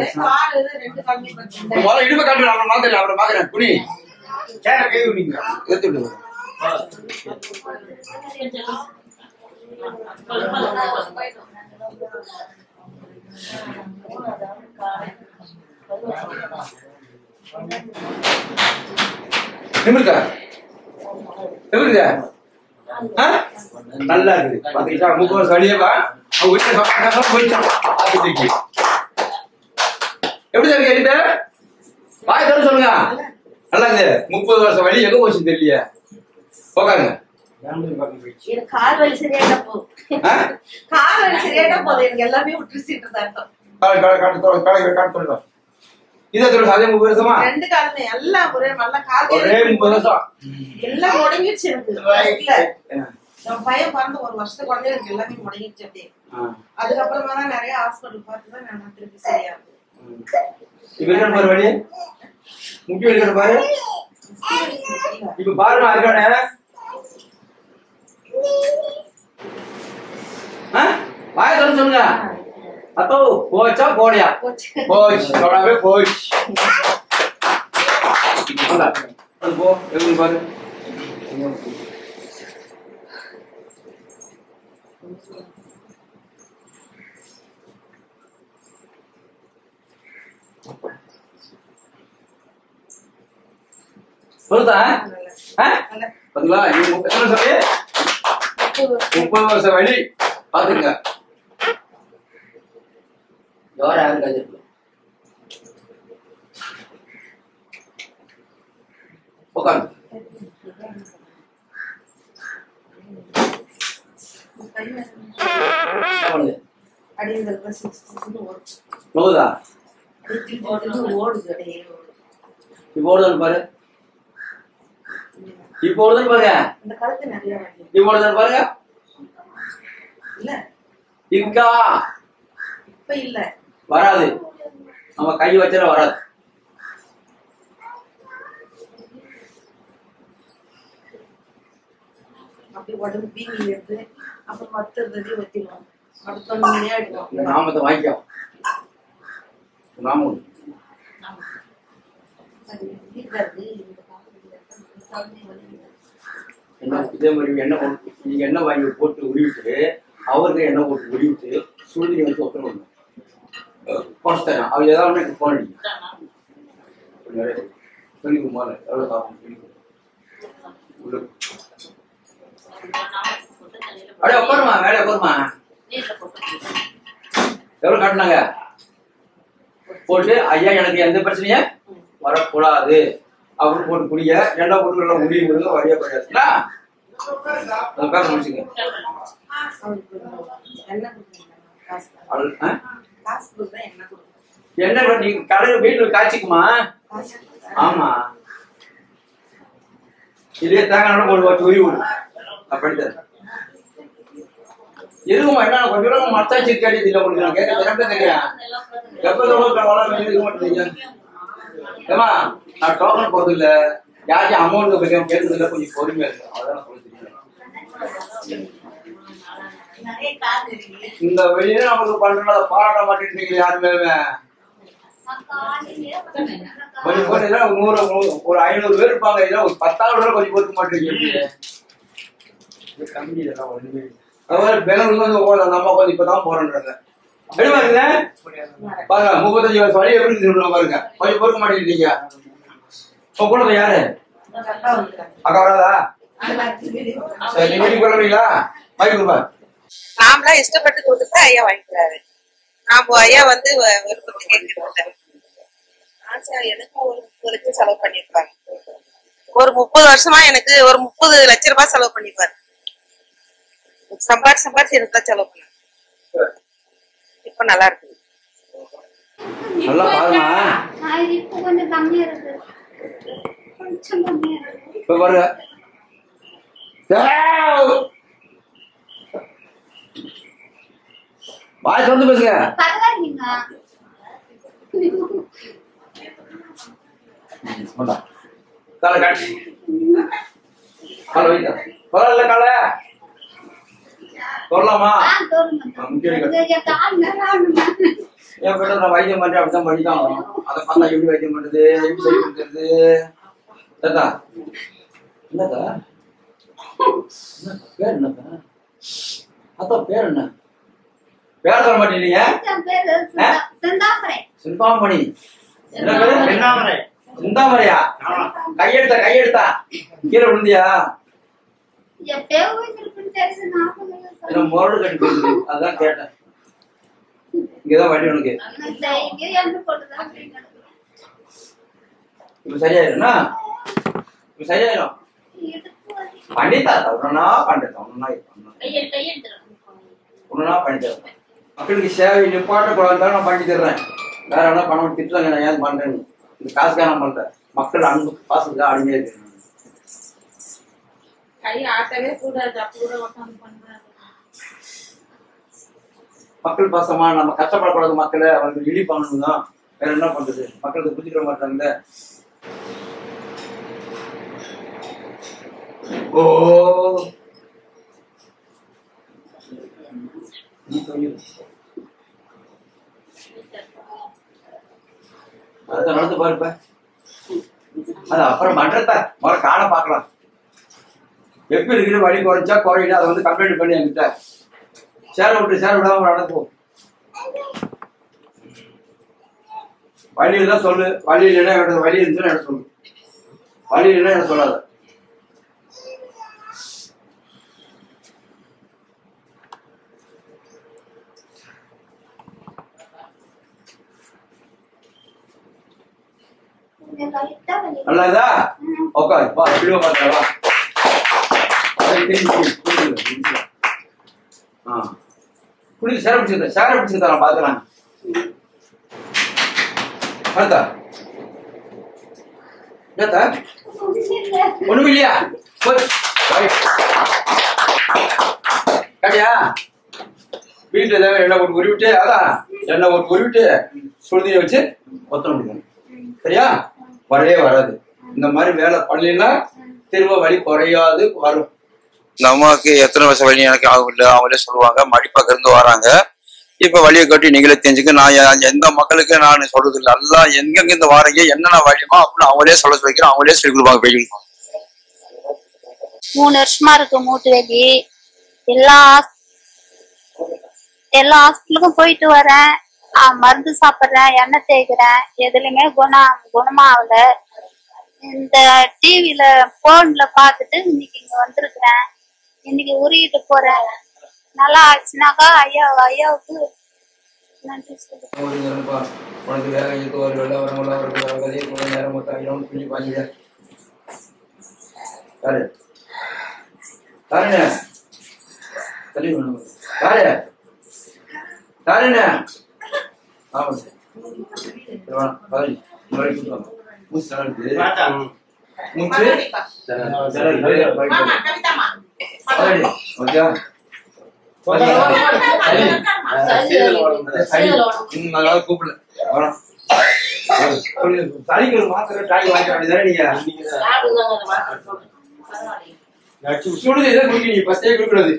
இடுப்பை காட்டு, அவரை மாத்திரம் அவரை பாக்குறேன். குடி கேர கை விடுங்க, எடுத்து விடுங்க. நிமிர்க்கா நிமிர்க்க நல்லா இருக்குது பாத்தீங்களா? 30 வருஷம் வழியவா போயிட்டான். எப்படி இருக்கு எடிட்ட? வாய் தர சொல்லுங்க. நல்லா இருக்குது. 30 வருஷம் வழி எங்க போச்சு தெரியல. போகாங்க. கால் வலி சரியாயிட்டா போதும். கால் வலி சரியாயிட்டா போதும். எனக்கு எல்லாமே விட்டுருச்சிட்டு தான். இதே அதே 30 வருஷமா 2 காலுமே எல்லாம் ஒரே நல்ல கால் ஒரே 30 வருஷம் எல்லாம் முடங்கிடுச்சு எனக்கு. நம்ம பையன் பிறந்த 1 வருஷத்துக்கு உடனே எனக்கு எல்லாமே முடங்கிடுச்சு அப்படியே. அதுக்கப்புறமா தான் நிறைய ஹாஸ்பிட்டல் பார்த்துதான் நான் திருப்பி சரியா வழி முக்கிய வழி பாரு. இப்ப பாருமா இருக்கானே வாய தர சொல்லுங்க. அப்போ போச்சா போடையா? போச்சு போடாவே போச்சு. போ எப்படி பாரு. சொல்லுதா? பாத்தீங்களா? 30 வருஷம் வழி பாத்துங்க. ஜோரா யாருக்கு இருக்கு உட்காந்து நோதா இப்போ ஓடுதல் பாரு இப்போ ஓடுதல் பாருங்க இப்போ ஓடுதல் பாருங்க இருக்கா இப்ப இல்ல வராது நம்ம கை வச்சால வராது அப்படி உடம்பு பீங்கி இருந்து அப்புறம் மத்துறதே வச்சிடுவோம் அடுத்த இந்த நாமத்தை வாங்கிக்கோ நாமம் என்ன இதே மாதிரி எண்ணெய் போட்டு நீங்க எண்ணெய் வாங்கி போட்டு உருவிட்டு அவருக்கு எண்ணெய் போட்டு உருவிட்டு சுடுதண்ணி வச்சு ஒட்டணும் குறைச்சிட்டேன் அவர் ஏதாவது எனக்கு போன் அடிக்கும் சொல்லி போல எவ்வளவு சாப்பிடும் அப்படியே உட்காருமா மேலே உட்காருமா எவ்வளவு காட்டினாங்க போட்டு ஐயா எனக்கு எந்த பிரச்சனையும் வரக்கூடாது அப்படின்னு போட்டு குடிய ரெண்டா போட்டு எல்லாம் முடிவு விடுங்க வழியா போயாச்சுங்களா பேச முடிச்சுங்க என்ன நீங்க கடையில வீட்டுல காய்ச்சிக்குமா ஆமா இதே தேங்காய் போட்டு வச்சு உரி விடு அப்படித்தான் இருக்குமா என்ன கொஞ்சம் மத்தாச்சு கேட்டது இல்லை உங்களுக்கு நான் கேட்க திறப்பே தெரியும் எப்ப மாட்டீங்க ஏமா நான் டோக்கன் போறது இல்ல யாரையும் அமௌண்ட் கேட்கறது இல்லை கொஞ்சம் பொறுமையா இருக்கு அதான் சொல்லிட்டு இந்த வெளியே நமக்கு பண்றோம் அதை பாராட்ட மாட்டேன்றீங்க யாருமே கொஞ்சம் போட்டு ஒரு 500 பேர் இருப்பாங்க இதெல்லாம் ஒரு 10,000 கொஞ்சம் பொறுக்க மாட்டேங்க கம்பெனி இதெல்லாம் ஒண்ணுமே பெங்களூர்ல இருந்து நம்ம கொஞ்சம் இப்பதான் போறோம்ன்றாங்க பாருங்க 35 வயசு வழி எப்படி பாருங்க கொஞ்சம் பொறுக்க மாட்டேங்கிறீங்க கூட யாரு அக்கா வராதா சரி நீங்க வீட்டுக்கு போறீங்களா வாங்கிக்கோங்க நாமளா இஷ்டப்பட்டு கொடுத்து ஐயா வாங்கிக்கிறாரு நாம ஐயா வந்து விருப்பத்தை கேட்கிறோம் எனக்கும் ஒரு 30 லட்சம் செலவு பண்ணிருப்பாங்க ஒரு 30 வருஷமா எனக்கு ஒரு 30 லட்சம் ரூபாய் செலவு பண்ணிருப்பாரு சம்பாரிச்சு எனக்கு தான் செலவு பண்ண இப்ப நல்லா இருக்கு நல்லா பாருமா இப்ப கொஞ்சம் கம்மியா இருக்கு கொஞ்சம் கம்மியா இருக்கு இப்ப பாருங்க வாய் வந்து பேசுங்க பரவாயில்லைங்க காலை காட்டி காலை வைக்க பரவாயில்ல காலை சொல்லலாமா என் பேட்ட நான் வைத்தியம் பண்றேன் அப்படிதான் பண்ணிதான் அதை பார்த்தா எப்படி வைத்தியம் பண்றது எப்படி சரி கொடுக்கறது தாத்தா என்னக்கா பேர் என்னக்கா அதான் பேர் என்ன பேர் சொல்ல மாட்டீங்க சிந்தாமணி என்ன பேரு சிந்தாமணியா கையெடுத்தா கீழே விழுந்தியா என்ன முரடு கட்டி போயிருக்கு அதான் கேட்டேன் இங்கதான் வண்டி உனக்கு இப்ப சரியாயிரும்னா இப்ப சரியாயிரும் பண்ணித்தா ஒன்னா பண்றேன் ஒன்னா பண்ணித்தரேன் மக்களுக்கு சேவை நிப்பாட்ட கூடாது நான் பண்ணி தர்றேன் வேற என்ன பணம் திட்டுறாங்க நான் ஏன் பண்றேன் இந்த காசுக்காக நான் பண்றேன் மக்கள் அன்பு பாசத்துக்காக அடிமையா இருக்கேன் மக்கள் பாசமா நம்ம கஷ்டப்படக்கூடாது மக்களை அவங்களுக்கு இழி பண்ணணும் தான் வேற என்ன பண்றது மக்களுக்கு புரிஞ்சுக்க மாட்டாங்க ஓ அதான் நடந்து பாருப்ப அது அப்புறம் பண்றத முதல்ல காண பாக்கலாம் எப்படி இருக்கிற வழி குறைச்சா குறையில அதை வந்து கம்ப்ளைண்ட் பண்ணி என்கிட்ட சேர விடாம நடக்கும் வழி தான் சொல்லு வழி இல்லைன்னா என்னோட வழி இருந்துச்சுன்னா என்ன சொல்லு வழி இல்லைன்னா என்ன சொல்லாத கொஞ்சம் லைட்டா வலி. நல்லதா? உட்காரு வா, வீடியோ பார்க்கலாம் வா. குளிச்சு சேர பிடிச்சிருந்தா நான் பாத்துறேன். பார்த்தா என்னத்தா ஒண்ணுமே இல்லையா? கட்டியா வீட்டுல ஏதாவது எண்ணெய் போட்டு உருவிட்டு, அதான் எண்ணெய் போட்டு உருவிட்டு சுடுதியை வச்சு ஒத்தனை முடிக்கணும். சரியா? வரவே வராது. இந்த மாதிரி வேலை பண்ணலாம் திரும்ப வலி குறையாது, வரும். இந்த அம்மாவுக்கு எத்தனை வருஷம் வலி எனக்கு ஆகல, அவங்களே சொல்லுவாங்க. மடிப்பாக்க இருந்து வராங்க. இப்ப வலியை கட்டி நீங்களே தெரிஞ்சுக்க. நான் எந்த மக்களுக்கு நான் சொல்றது இல்லை. நல்லா எங்கெங்க இந்த வாரீங்க என்னென்ன வலியுமோ அப்படின்னு அவங்களே சொல்ல வைக்கிறேன். அவங்களே சொல்லி கொடுப்பாங்க. போய் 3 வருஷமா இருக்கு மூட்டு வலி. எல்லா ஹாஸ்பிட்டலுக்கும் போயிட்டு வரேன், மருந்து சாப்பிடுறேன், எண்ணெய் தேய்க்கிறேன், எதுலையுமே குணமா ஆகல. இந்த டிவில போன்ல பாத்துட்டு இன்னைக்கு இங்க வந்திருக்கிறேன். இன்னைக்கு உருகிட்டு போறேன். நல்லா ஆச்சுனாக்கா ஐயாவுக்கு நன்றி சொல்லுங்க. உனக்கு வேக இருக்கு ஒரு வெள்ள வர நேரம் மொத்தம் புள்ளி பாஞ்சிட யாரு தாருண்ணே தள்ளி யாரு தாருண்ணே ஆமா மூச்சு கூப்பிடல மாத்திரை டாய் வாங்க வேண்டியதானே நீங்க சுடுது இதை குடிக்கிறீங்க ஃபர்ஸ்டே குடிக்கிறது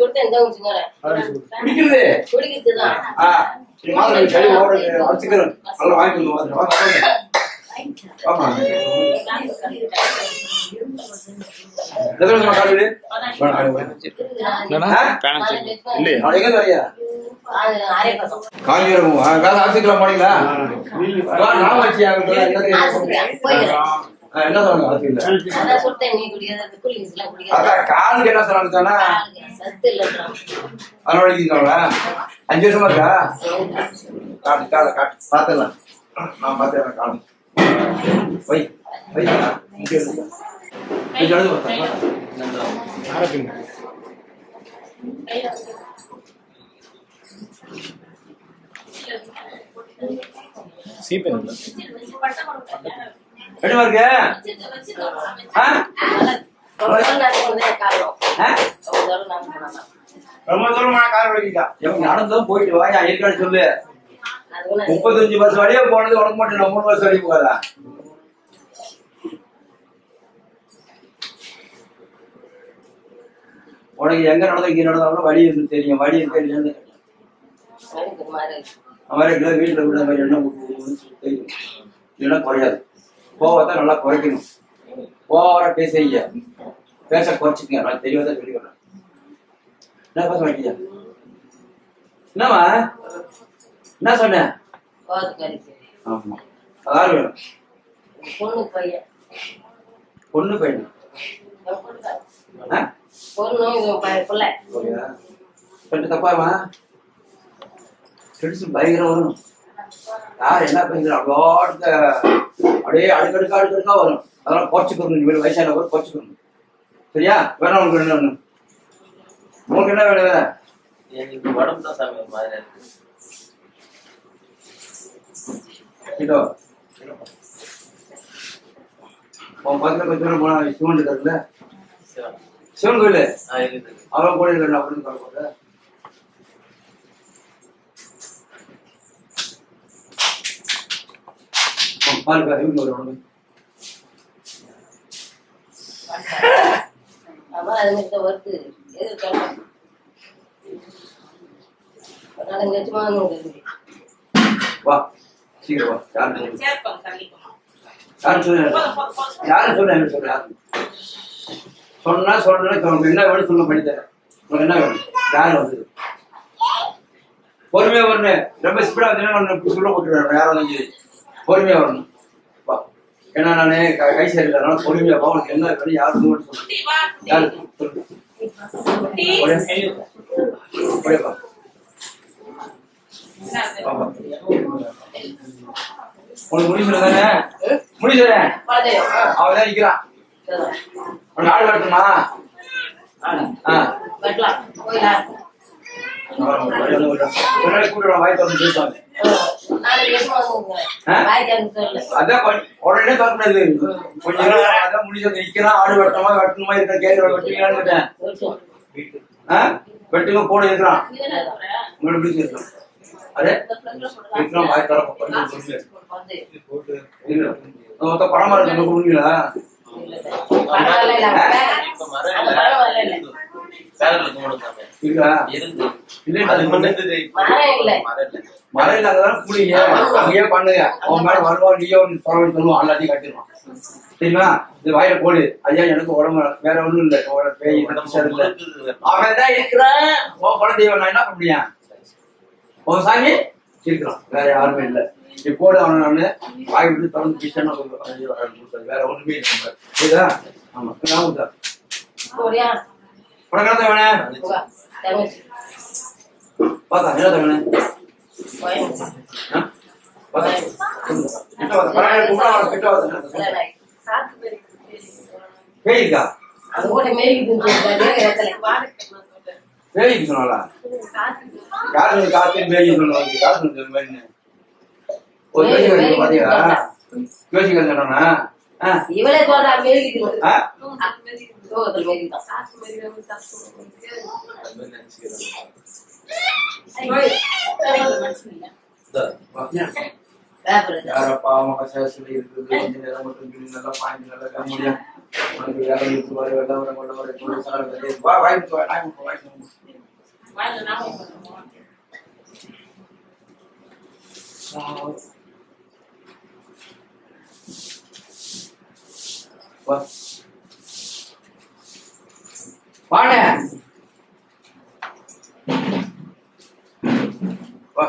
மாத்திரை சளி ஓடுறது வச்சுக்கிறேன் நல்லா வாங்கிக்கணும் ஆமா காஞ்சிரம் போனீங்களா என்ன சொன்னாங்க? காலுக்கு என்ன சொன்னாங்க? அதனால 5 வருஷமா இருக்கா? காட்டு காலை காட்டு பாத்துக்கலாம். நான் பாத்துறேன் காலம் போய் என்னமா இருக்கு? ரொம்ப தூரமா கார் வலிக்கிட்டா நடந்ததும் போயிட்டு வா. ஏற்காடு சொல்லு 35 வருஷம் வழியா போனது உனக்கு மட்டும் 3 வருஷம் வரையும் போகாதா? உனக்கு எங்க நடந்தா இங்க நடந்தாலும் வழி இருந்து தெரியும். வழி இருக்கு மாதிரி வீட்டுல விட மாதிரி என்ன தெரியும். இல்லைன்னா குறையாது. கோவத்தை நல்லா குறைக்கணும். ஓவரா பேச குறைச்சிக்கங்க. நான் தெளிவாதான் சொல்லிக்கிறேன். என்ன பேச மாட்டீங்க? என்னவா என்ன சொன்ன? ஆமா அதாவது வேணும். பொண்ணு பையன் தப்பாமா பயங்கரம் வரும். யார் என்ன பேசுற அப்படியே அடுக்கடுக்கா வரும். அதெல்லாம் குறைச்சிக்கணும். இனிமேல் வயசான கூட குறைச்சிக்கணும். சரியா? வேற உங்களுக்கு என்ன வேணும்? உங்களுக்கு என்ன வேணும்? வேற எனக்கு உடம்பு தான் சாமி மாதிரி இருக்கு. பக்கத்துல கொஞ்சம் போனா சிவன் இருக்காருல்ல, சிவன் கோயிலு அவன் கூட இருக்க அப்படின்னு பார்க்க வா சீக்கிரம் வா. யாரும் சொல்ல சொன்னா என்ன வேணும் சொல்ல பண்ணித்தரேன். உனக்கு என்ன வேணும்? யாரும் வந்து பொறுமையா வரணும். ரொம்ப ஸ்பீடா வந்து சொல்ல போட்டுருவேன். யாரும் வந்து பொறுமையா வரணும். வா. ஏன்னா நானு கை சரியில்லை. பொறுமையா வா. உனக்கு என்ன வேணும்? யாரும் சொல்லு. யாரு சொல்லு. உனக்கு முடிச்சு தானே முடிச்சுறேன் அவதான் நிக்கிறான் உனக்கு ஆள் வரட்டுமா கூட்டு வாய் திறந்து பேசுவாங்க அதான் உடனே திறக்கூடாது கொஞ்சம் அதான் முடிஞ்சது நிக்கிறான் ஆடு வெட்டணுமா வெட்டணுமா இருக்கிற கேள்வி வெட்டுவீங்களான்னு வெட்டுங்க போட இருக்கிறான் உங்களை பிடிச்சி இருக்கலாம் அதே இருக்கலாம் வாய் தரப்ப மொத்த பணமா இருக்கு கொடுங்களா மழை இல்லாததான் கூலிங்க அங்கேயே பண்ணுங்க அவன் மேல வருவா நீயோ சொல்லுவான் எல்லாத்தையும் கட்டிடுவான் சரிங்களா இது வாயில போடு ஐயா எனக்கு உடம்பு வேற ஒண்ணும் இல்ல பேய் இல்ல அவன் தான் இருக்கிறான் உன் குழந்தைய நான் என்ன பண்ண முடியும் உன் சாமி இருக்கிறான் வேற யாருமே இல்ல நீ போடு அவனை நானு வாய் விட்டு திறந்து பீச்சா வேற ஒண்ணுமே இல்லை சரிதா ஆமா நான் உனக்கு வேணே பார்த்தா என்ன தவணை பேய்க்கா பேய்க்கு சொன்னாலா யாரு காத்து பேய் சொன்னாங்க காத்து ஒரு பேய் பாத்தீங்களா யோசிக்க சொன்னா இவளே சொல்றா யாரப்பா மகசாசில இருக்குது கொஞ்ச நேரம் மட்டும் நல்லா பாய்ந்து நல்லா முடியும் உனக்கு வேலை இருக்கு வர வெள்ளம் கொள்ள வர வா வாய்ப்பு வாட வா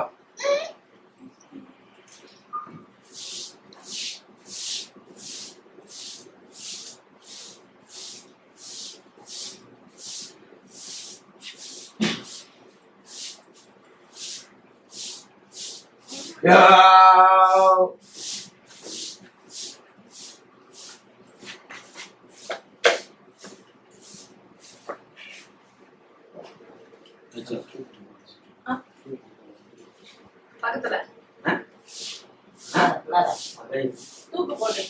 பக்கத்துல தூக்கு போட்டு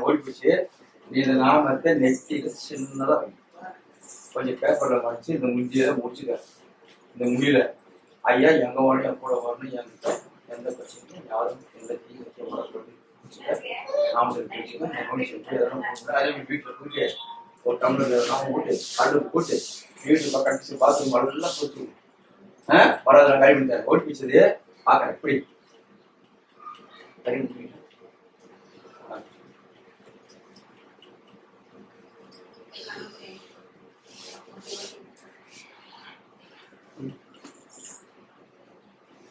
ஓடிப்போச்சு நீ நாமத்தை நெத்தியில சின்னதா கொஞ்சம் பேப்பர்ல வச்சு இந்த முடிஞ்சதை முடிச்சுக்க இந்த முடியல ஐயா எங்க வரணும் என் கூட வரணும் என்கிட்ட எந்த பிரச்சனையும் யாரும் எந்த தீ வைக்க வரக்கூடாது வீட்டுல போட்டு ஒரு டம்ளர் நாம போட்டு கல்லு போட்டு வீட்டு பக்கம் பாத்ரூம் எல்லாம் போச்சு வராத கைவிட்டாரு ஓட்டி வச்சது பாக்குறேன் எப்படி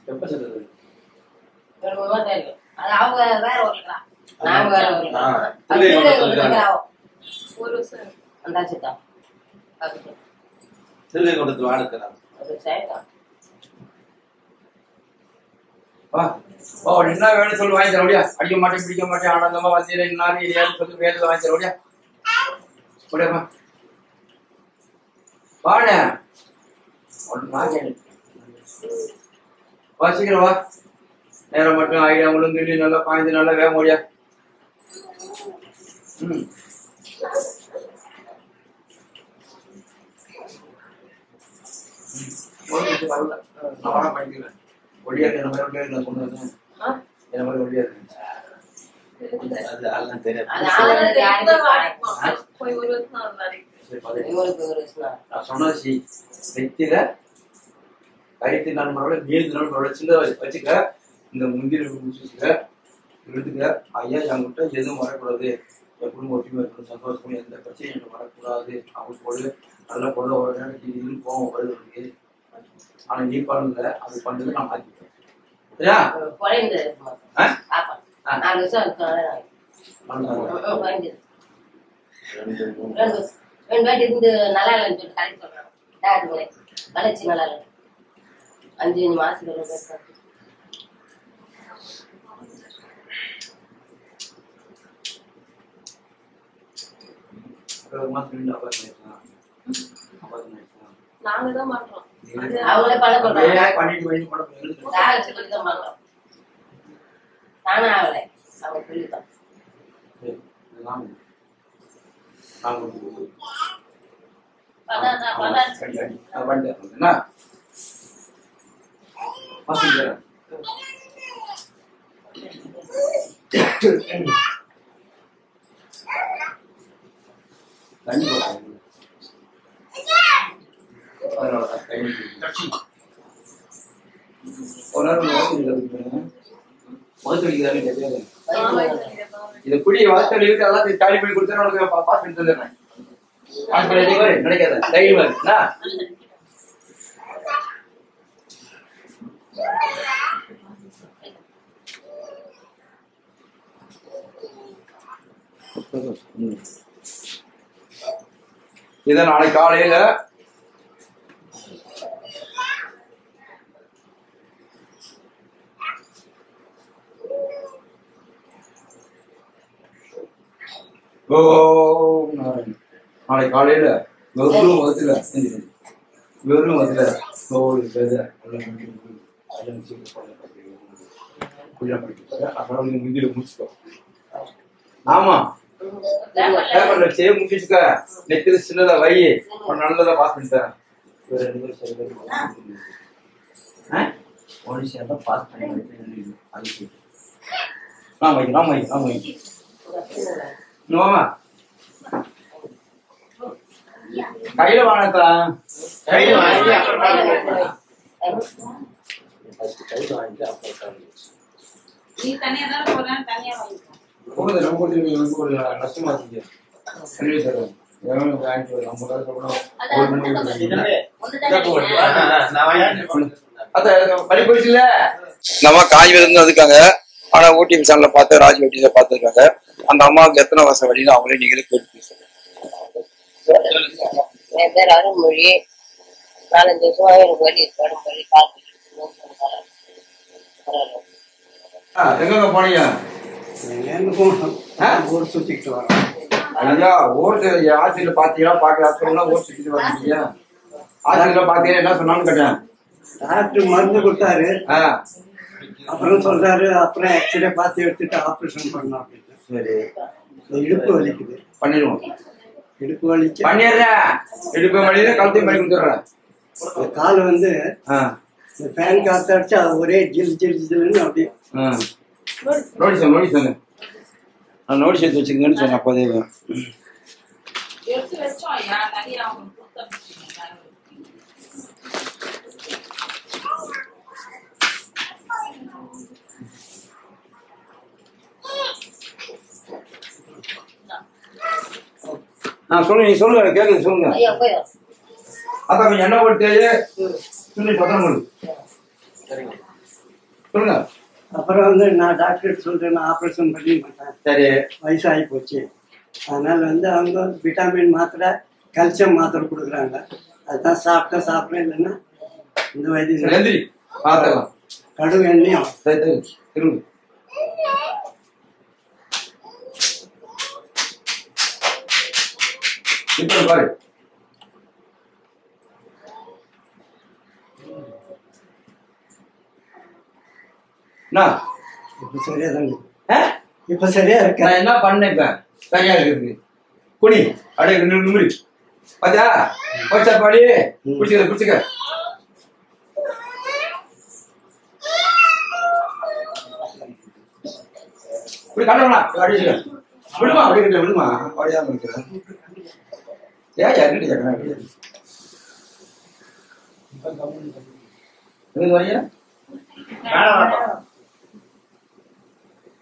எப்ப சொல்றது அவங்க வேற வரலாம் நாங்க வேற வரலாம் ஒரு வருஷம் அந்தாச்சுக்கா சில்லை கொடுத்து வாடுக்கலாம் என்ன வேணும் சொல்லி வாங்கி தர முடியா அடிக்க மாட்டேன் பிடிக்க மாட்டேன் ஆனந்தமா வந்தீங்க இன்னாலும் சொல்லி வேலை வாங்கி தர முடியா முடியாமா வாட வாசிக்கிறேன் வா நேரம் மட்டும் ஐடியா உங்களுக்கு நல்லா பாய்ந்து நல்லா வேக முடியா நான் பண்ணிக்கிறேன் ஒளியா என்ன மாதிரி நான் சொன்னது என்ன மாதிரி ஒளியா இருக்கு நான் சொன்னது நெத்தில கழித்து நாள் மறுபடிய மீது நாள் மறுபடிய சின்ன வச்சுக்க இந்த முந்திரி வச்சுக்க எடுத்துக்க ஐயா என்கிட்ட எதுவும் வரக்கூடாது என் குடும்ப ஒற்றுமை இருக்கணும் சந்தோஷம் எந்த பிரச்சனையும் எனக்கு வரக்கூடாது அவங்க போடு நல்லா கொள்ள ஒரு நேரம் போவோம் வருவதுக்கு ஆனா நீ பண்ணல அது பண்ணது நான் மாத்திப்பேன் சரியா ரெண்டு வாட்டி இருந்து நல்லா இல்லைன்னு சொல்லிட்டு கரெக்ட் சொல்றாங்க. டாக்டர் வளர்ச்சி நல்லா இல்லை, 5 மாசத்துக்கு நாங்கதான் மாட்டோம். அவங்களே பண்ண சொல்றாங்க, பண்ணிட்டு மாட்டோம். நானும் ஆகலை, அவங்க சொல்லிட்டோம். இது குடி வாசல் இருக்கு, அதெல்லாம் காலி பண்ணி கொடுத்தா உனக்கு பாஸ் பண்ணி தந்துடுறேன். நினைக்காத தைரியம் இருக்குண்ணா. இத நாளைக்கு காலையில நாளைக்கு காலையில வெறும் வகுத்துல அப்புறம் முந்தில முடிச்சுக்கோ. ஆமா பேப்பர்ல செய்ய முடிச்சுக்க, நெத்தில சின்னதா வை, நல்லதா பாஸ் பண்ணி தரேன். பாஸ் பண்ணி கையில வாங்கத்தா, கையில வாங்கி நஷ்டமா இருக்கு. நம்ம காய் இருந்து அதுக்காங்க. ஆனா ஓடிபி சேனல்ல பார்த்து ராஜ் வெட்டிஸ பார்த்துருக்காங்க. அந்த அம்மாவுக்கு எத்தனை வருஷம் வழின்னு அவங்களே நீங்களே கேட்டு சொல்லுங்க. என் பேர் அருண்மொழி. 4-5 வருஷமா எனக்கு வலி கடும் வலி, கால் எங்க போனீங்க? ஊர் சுத்திட்டு வரோம். ஐயா ஓட்டு ஆட்சியில பாத்தீங்களா? பாக்கலாம் ஓட்டு சுத்திட்டு வரீங்க. ஆட்சியில பாத்தீங்கன்னா என்ன சொன்னான்னு கேட்டேன். டாக்டர் மருந்து கொடுத்தாரு, அப்புறம் சொல்றாரு அப்புறம் எக்ஸ்ரே பார்த்து எடுத்துட்டு ஆப்ரேஷன் பண்ணலாம் அப்படின்னு. சரி, இடுப்பு வலிக்குது, பண்ணிடுவோம். இடுப்பு வலிக்கு பண்ணிடுறேன், இடுப்பு வலியில கழுத்தையும் பண்ணி கொடுத்துட்றேன். கால் வந்து ஃபேன் காத்து அடிச்சா ஒரே ஜில் ஜில் ஜில்லுன்னு அப்படியே. நோட்டீஸ் சொன்னேன், நான் நோட்டீஸ் எடுத்து வச்சுக்கங்கன்னு சொன்னேன். அப்போதே சொல்லுங்க, நீ சொல்லுங்க, கேக்குது சொல்லுங்க. அதான் கொஞ்சம் எண்ணெய் போட்டு சொல்லி பத்திரம் சொல்லுங்க. அப்புறம் வந்து நான் டாக்டர் சொல்றேன் ஆப்ரேஷன் பண்ணி மாட்டேன். சரி, வயசாகி போச்சு. அதனால வந்து அவங்க விட்டாமின் மாத்திரை, கல்சியம் மாத்திரை கொடுக்குறாங்க. அதுதான் சாப்பிட்றேன், இல்லைன்னா இந்த வயது கடுகு எண்ணெயும் திரும்ப இப்ப பாரு. இப்ப சரியா தாங்க, இப்ப சரியா இருக்கு. நான் என்ன பண்ணேன்? இப்ப சரியா இருக்கு. குனி அப்படியே நிமிரி பாத்தியா? பச்சா பாடி குடிச்சுக்க குடிச்சுக்க. இப்படி கட்டணா அடிச்சுக்க. விடுமா அப்படி இருக்க, விடுமா அப்படியாம இருக்கிற. ஏன் யாருக்கிட்ட கேட்கறேன்? வரையா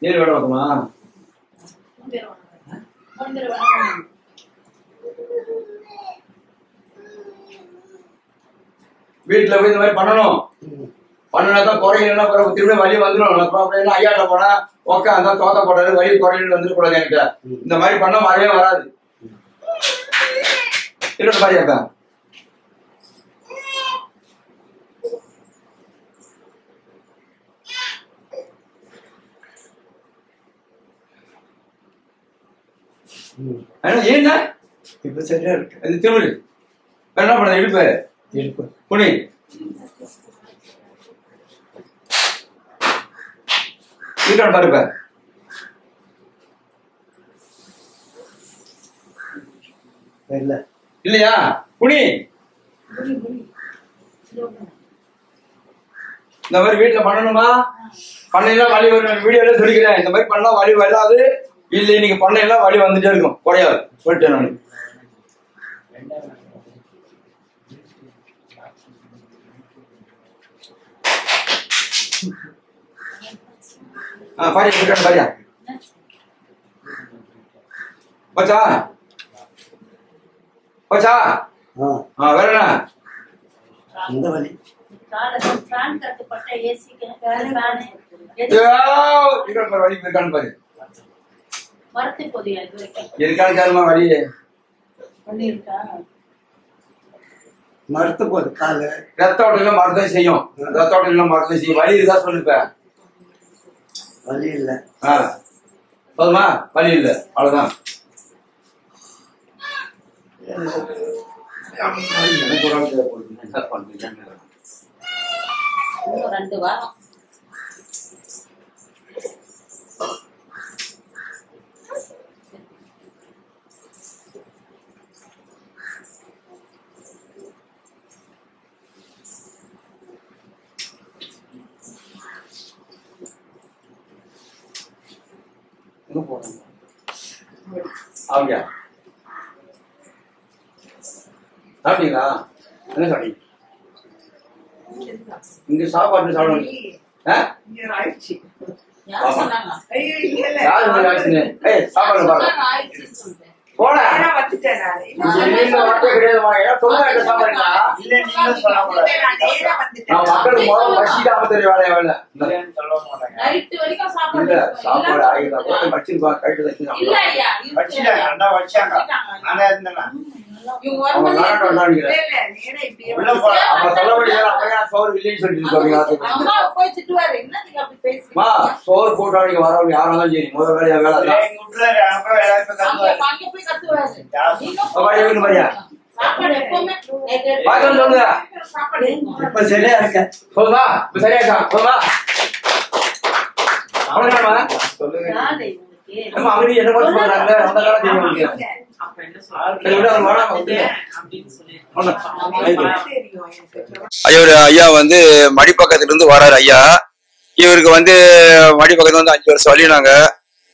நீர் வேட வைக்குமா? வீட்டுல போய் இந்த மாதிரி பண்ணணும். பண்ணனாதான் குறையினா திரும்ப வலி வந்துடும். அப்படின்னா ஐயாட்ட போனா உட்காந்தா தோத்த போட்டாரு, வலி குறையின்னு வந்துட்டு கூடாது. என்கிட்ட இந்த மாதிரி பண்ண வரவே வராது. திரும்ப பாரியாப்பா ஏன்னா இப்ப சரியா இருக்கு. அது திரும்ப என்ன பண்ண இடுப்பு புனி பாருப்ப இல்ல இல்லையா புனி இந்த மாதிரி வீட்டுல பண்ணணுமா பண்ணையெல்லாம் வழி வரும் வீடியோல சொல்லிக்கிறேன் இந்த மாதிரி பண்ணலாம் வழி வராது இல்லை நீங்க பண்ணையெல்லாம் வழி வந்துட்டே இருக்கும் குறையாது சொல்லிட்டேன் நான் பாரியா பாரியா பச்சா பச்சா வேற என்ன இந்த வழி வழி இருக்கான்னு பாரு மரத்தை போதியா இருக்கானுமா வழி மறுத்து போகுது காலு. ரத்த ஓட்டம் மருத்துவம் செய்யும் ரத்த ஓட்டம் மருத்துவம் செய்யும் வழி இருக்கா சொல்லுப்ப வழி இல்ல. போதுமா வழி இல்ல அவ்வளவுதான். இன்னும் 2 வாரம் அப்படியா சாப்பிட்டீங்களா என்ன சாப்பிட்டீங்க இங்க சாப்பாடு சாப்பிடணும் சாப்பாடு போன மக்களுக்கு முதல்ல பசிக்காம தெரிய வேலையா வேலை சாப்பாடு ஆகிதான் வச்சிருப்பாங்க கைட்டு சோறு போட்டு வரவங்க யாராலும் சரி முதல் வேலையா வேலை இப்ப சரியா இருக்க சொல்லுவா இப்ப சரியா இருக்கா சொல்லுவா சொல்லுங்க அவங்க என்ன சொல்றாங்க அந்த காலம் தெரியும் ஐயா வந்து மடிப்பக்கத்துல இருந்து வராரு ஐயா. இவருக்கு வந்து மடிப்பக்கத்துல வந்து 5 வருஷம் வழினாங்க.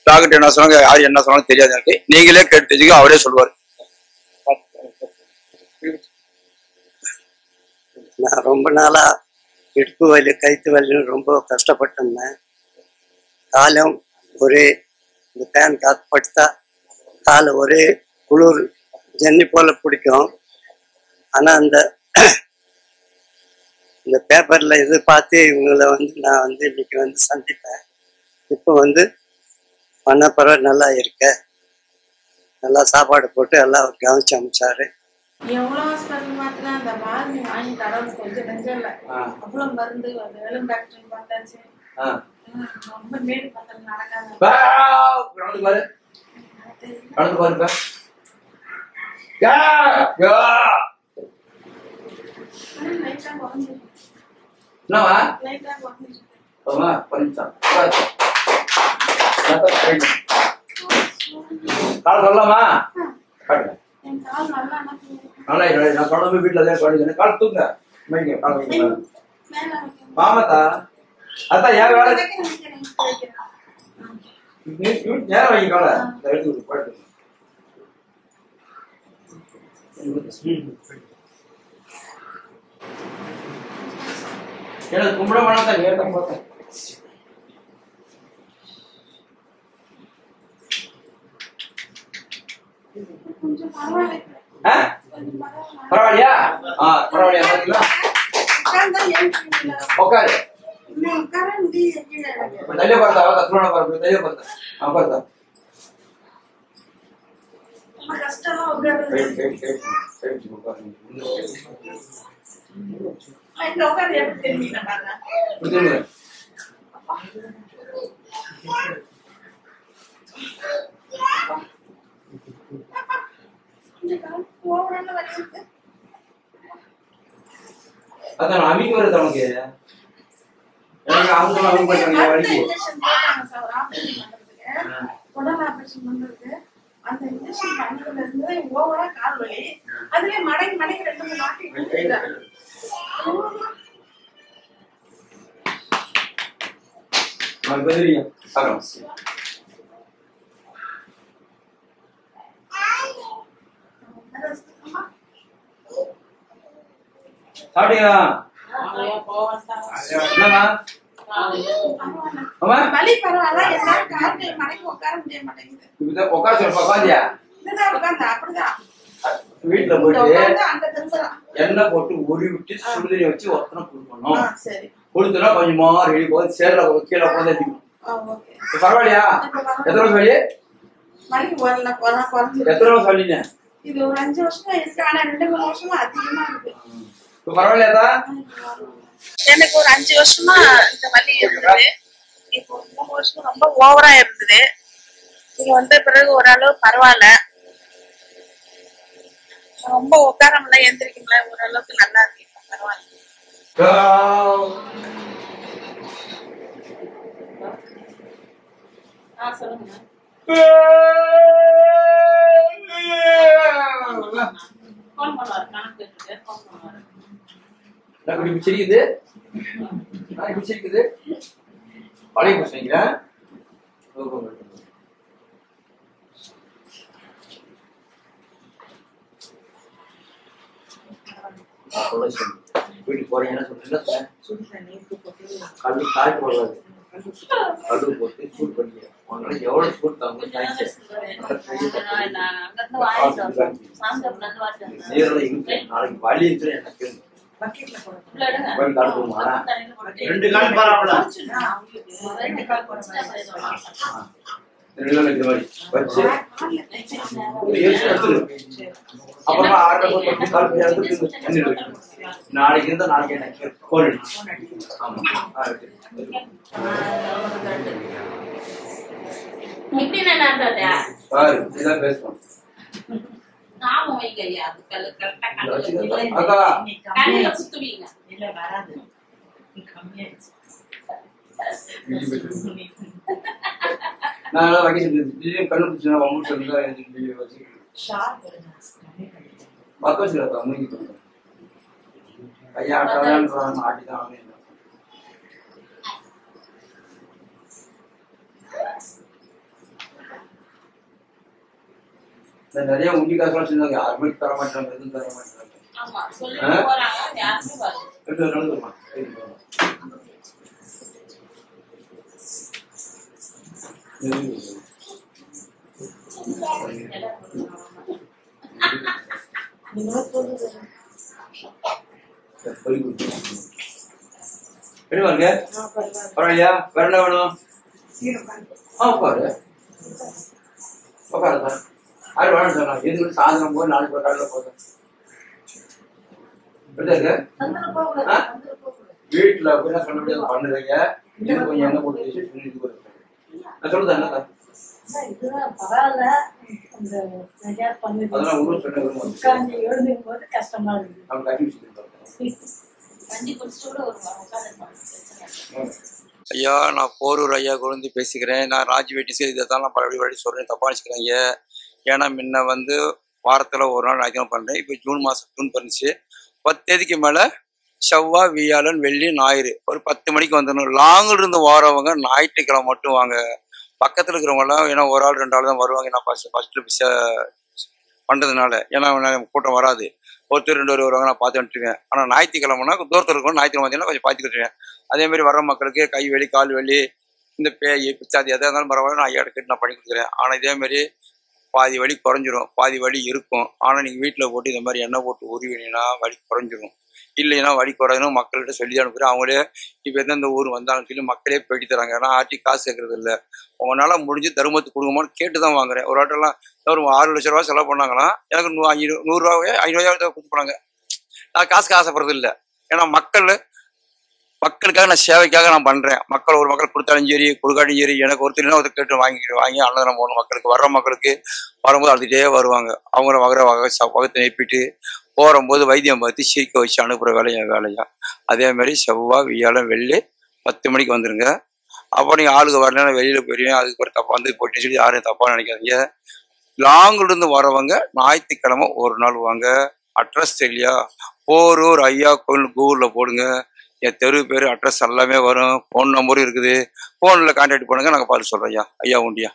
டாக்டர் என்ன சொன்னாங்க யாரு என்ன சொன்னாலும் தெரியாது எனக்கு. நீங்களே கேட்டு அவரே சொல்லுவாரு. நான் ரொம்ப நாளா இடுப்பு வலி கைத்து வலின்னு ரொம்ப கஷ்டப்பட்டிருந்தேன். காலம் ஒரே இந்த ஃபேன் காத்து படுத்தா காலை ஒரே குளிர் ஜன்னி போல பிடிக்கும். ஆனா இந்த பேப்பர்ல இது பார்த்து இவங்களை வந்து நான் வந்து இன்னைக்கு வந்து சந்திப்பேன். இப்போ வந்து பண்ண பரவாயில்ல நல்லா இருக்க நல்லா சாப்பாடு போட்டு எல்லாம் கவனிச்சு அமைச்சாரு. எவ்வளவு ஹாஸ்பிட்டல் மாத்தினா அந்த மருந்து வாங்கி தரது கொஞ்சம் நெஞ்சம் இல்ல. அவ்வளவு மருந்து எலும்பு டாக்டர் பார்த்தாச்சு. ரொம்ப மேடு பத்திரம் நடக்காது. சொல்லலாமா நல்லா நான் சொன்ன வீட்டுல கால் தூங்க மாமத்தா அதான் ஏன் வேலை நேரம் வாங்கிக்கால எடுத்து போயிட்டு எனக்கு கும்பிட வேணாம் நேரம் பார்த்தேன். பரவாயில்லையா பரவாயில்லையா உட்காரு தைரிய பார்த்தா கத்துனா பாரு தைரிய பார்த்தா பார்த்தா அதான் அமைக்க வருது உனக்கு எனக்கு அவங்க அவங்க வலிக்கு உடல் ஆபரேஷன் பண்றதுக்கு அந்த இன்ஜெக்ஷன் பண்ணதுல இருந்து ஓவரா கால் வலி அதுல மடங்கி 2 நாட்டி மறுபடியும் பார்க்கலாம் சாப்பிட்டீங்களா என்னம்மா வலி பரவாயில்ல எல்லாரும் கால் மடங்கி உட்கார முடிய மாட்டேங்குது உட்கார சொல்ல உட்காந்தியா இதுதான் உட்கார்ந்தா அப்படிதான் வீட்டுல போயிட்டு அங்க திரும்பலாம் எண்ணெய் போட்டு உரி விட்டு சுடுதண்ணி வச்சு ஒத்தனை கொடுக்கணும் சரி கொடுத்தனா கொஞ்சமா ரெடி போது சேர்ல கீழே உட்காந்து ஓகே பரவாயில்லையா எத்தனை வருஷம் வழி வலி குறைஞ்சு எத்தனை வருஷம் வழிங்க இது ஒரு 5 வருஷமா இருக்கு ஆனா 2-3 வருஷமா அதிகமா இருக்கு இப்ப பரவாயில்லையாதா எனக்கு ஒரு 5 வருஷமா இந்த வலி இருந்தது இப்போ 3 வருஷம் ரொம்ப ஓவரா இருந்தது இங்க வந்த பிறகு ஓரளவு பரவாயில்ல ரொம்ப உட்காரம்ல எந்திரிக்கல ஓரளவுக்கு நல்லா இருக்கு பரவாயில்ல சொல்லுங்க ஃபோன் பண்ணுவாரு கணக்கு வச்சுட்டு ஃபோன் பண்ணுவாரு இப்படி சிரிக்குது இப்படி சிரிக்குது பழைய பிரச்சனைக்கிறேன் வீட்டுக்கு போறீங்கன்னா கல்லு காய் போடுறது கல்லு போட்டு சூட் பண்ணிக்கிறேன் உங்களால எவ்வளவு சூட் தாங்க நாளைக்கு வலி இருக்கு எனக்கு 2 கால் பரவாயில்ல 2 கால் வச்சு அப்புறமா நாளைக்கு இருந்தா நாளைக்கு எனக்கு கோல் ஆமா இதான் பேசுவோம் நாமும் வைக்கலையா அது அக்கா கண்ணில குத்துவீங்க இல்ல வராது கம்மியாயிடுச்சு நான் வைக்க கண்டுபிடிச்சா அமௌண்ட் இருந்தா வச்சு பக்கம் வச்சுருக்கா முடிஞ்சு ஐயா ஆட்டாதான் ஆட்டிதான் நிறைய உண்டி காசுலாம் சொன்னாங்க யாருமே தர மாட்டாங்க எதுவும் தர மாட்டாங்க ஆமா சொல்லிட்டு போறாங்க யாருமே வரல பரவாயில்லையா வேற என்ன வேணும் பாரு உட்காருதான் யாரு வேணும் சொன்னா எதுக்கு சாயந்தரம் போய் 4 பேர் கடல போதும் வீட்டுல போய் நான் சொன்ன முடியாது பண்ணுறீங்க இது கொஞ்சம் எண்ணெய் போட்டு வச்சு இது நான் சொல்லுதா என்னதான் அதெல்லாம் ஊர் சொன்ன எழுதும்போது கஷ்டமா இருக்கு அவங்க கட்டி ஐயா நான் போரூர் ஐயா குழந்தை பேசிக்கிறேன். நான் ராஜ்வேட்டி இதை தான் நான் பலபடி சொல்கிறேன், தப்பாக வச்சுக்கிறேங்க. ஏன்னா முன்ன வந்து வாரத்தில் ஒரு நாள் ஞாயிற்றுக்கிழமை பண்ணுறேன். இப்போ ஜூன் மாதம் ஜூன் பண்ணிச்சு 10 தேதிக்கு மேலே செவ்வாய் வியாழன் வெள்ளி ஞாயிறு ஒரு 10 மணிக்கு வந்துடணும். லாங்கில் இருந்து வாரவங்க ஞாயிற்றுக்கிழமை மட்டும் வாங்க. பக்கத்தில் இருக்கிறவங்களாம் ஏன்னா ஒரு ஆள் 2 ஆள் தான் வருவாங்க. நான் ஃபஸ்ட்டு பண்ணுறதுனால ஏன்னா கூட்டம் வராது. ஒருத்தர் 2 பேர் வருவாங்க, நான் பார்த்து வந்துட்டுருக்கேன். ஆனால் ஞாயிற்றுக்கிழமைனா தூரத்தில் இருக்கணும், ஞாயிற்றுக்கிழமை பார்த்தீங்கன்னா கொஞ்சம் பார்த்துக்கிட்டுருக்கேன். அதேமாதிரி வர்ற மக்களுக்கு கை வெளி கால் வெளி இந்த பேய் பிச்சாதி எதாக இருந்தாலும் பரவாயில்ல நான் ஐயா கேட்டு நான் பண்ணி கொடுக்குறேன். ஆனால் இதேமாரி பாதி வலி குறைஞ்சிரும், பாதி வலி இருக்கும். ஆனால் நீங்கள் வீட்டில் போட்டு இந்த மாதிரி எண்ணெய் போட்டு உருவினீங்கன்னா வலி குறைஞ்சிரும். இல்லைன்னா வலி குறையணும் மக்கள்கிட்ட சொல்லி தான் அனுப்புகிறேன். அவங்களே இப்போ எந்தெந்த ஊர் வந்தாலும் சொல்லி மக்களே போயிட்டு தராங்க. ஏன்னா ஆர்டி காசு கேட்கறது இல்லை. உங்களால் முடிஞ்சு தருமத்துக்கு கொடுக்குமான்னு கேட்டு தான் வாங்குறேன். ஒரு ஆட்டெல்லாம் ஒரு 6 லட்ச ரூபா செலவு பண்ணாங்கன்னா எனக்கு 100 500 கொடுத்து போனாங்க. நான் காசுக்கு ஆசைப்படுறது இல்லை. ஏன்னா மக்களுக்காக நான் சேவைக்காக நான் பண்ணுறேன். ஒரு மக்கள் கொடுத்தாலும் சரி கொடுக்காட்டியும் சரி எனக்கு ஒருத்தர் கேட்டு வாங்கி அன்னதானம் போகணும். மக்களுக்கு வர்ற மக்களுக்கு வரும்போது அழுதுகிட்டே வருவாங்க. அவங்கள வகத்தை நெப்பிட்டு போகும்போது வைத்தியம் பார்த்து சிரிக்க வச்சு அனுப்புகிற வேலையா. அதேமாதிரி செவ்வாய் வியாழன் வெள்ளி 10 மணிக்கு வந்துடுங்க. அப்போ நீங்கள் ஆளுக்கு வரலன்னா வெளியில் போயிடுவேன். அதுக்கு ஒரு தப்பா வந்து போயிட்டு சொல்லி யாரும் தப்பாக நினைக்காதீங்க. லாங்கிலிருந்து வரவங்க ஞாயிற்றுக்கிழமை ஒரு நாள் வாங்க. அட்ரஸ் தெரியலையா, போரூர் ஐயா கோயில் கூகுளில் போடுங்க. என் தெரு பேர் அட்ரஸ் எல்லாமே வரும். ஃபோன் நம்பரும் இருக்குது. ஃபோனில் கான்டாக்ட் பண்ணுங்க, நாங்கள் பார்த்து சொல்கிறோம். ஐயா உண்டியா.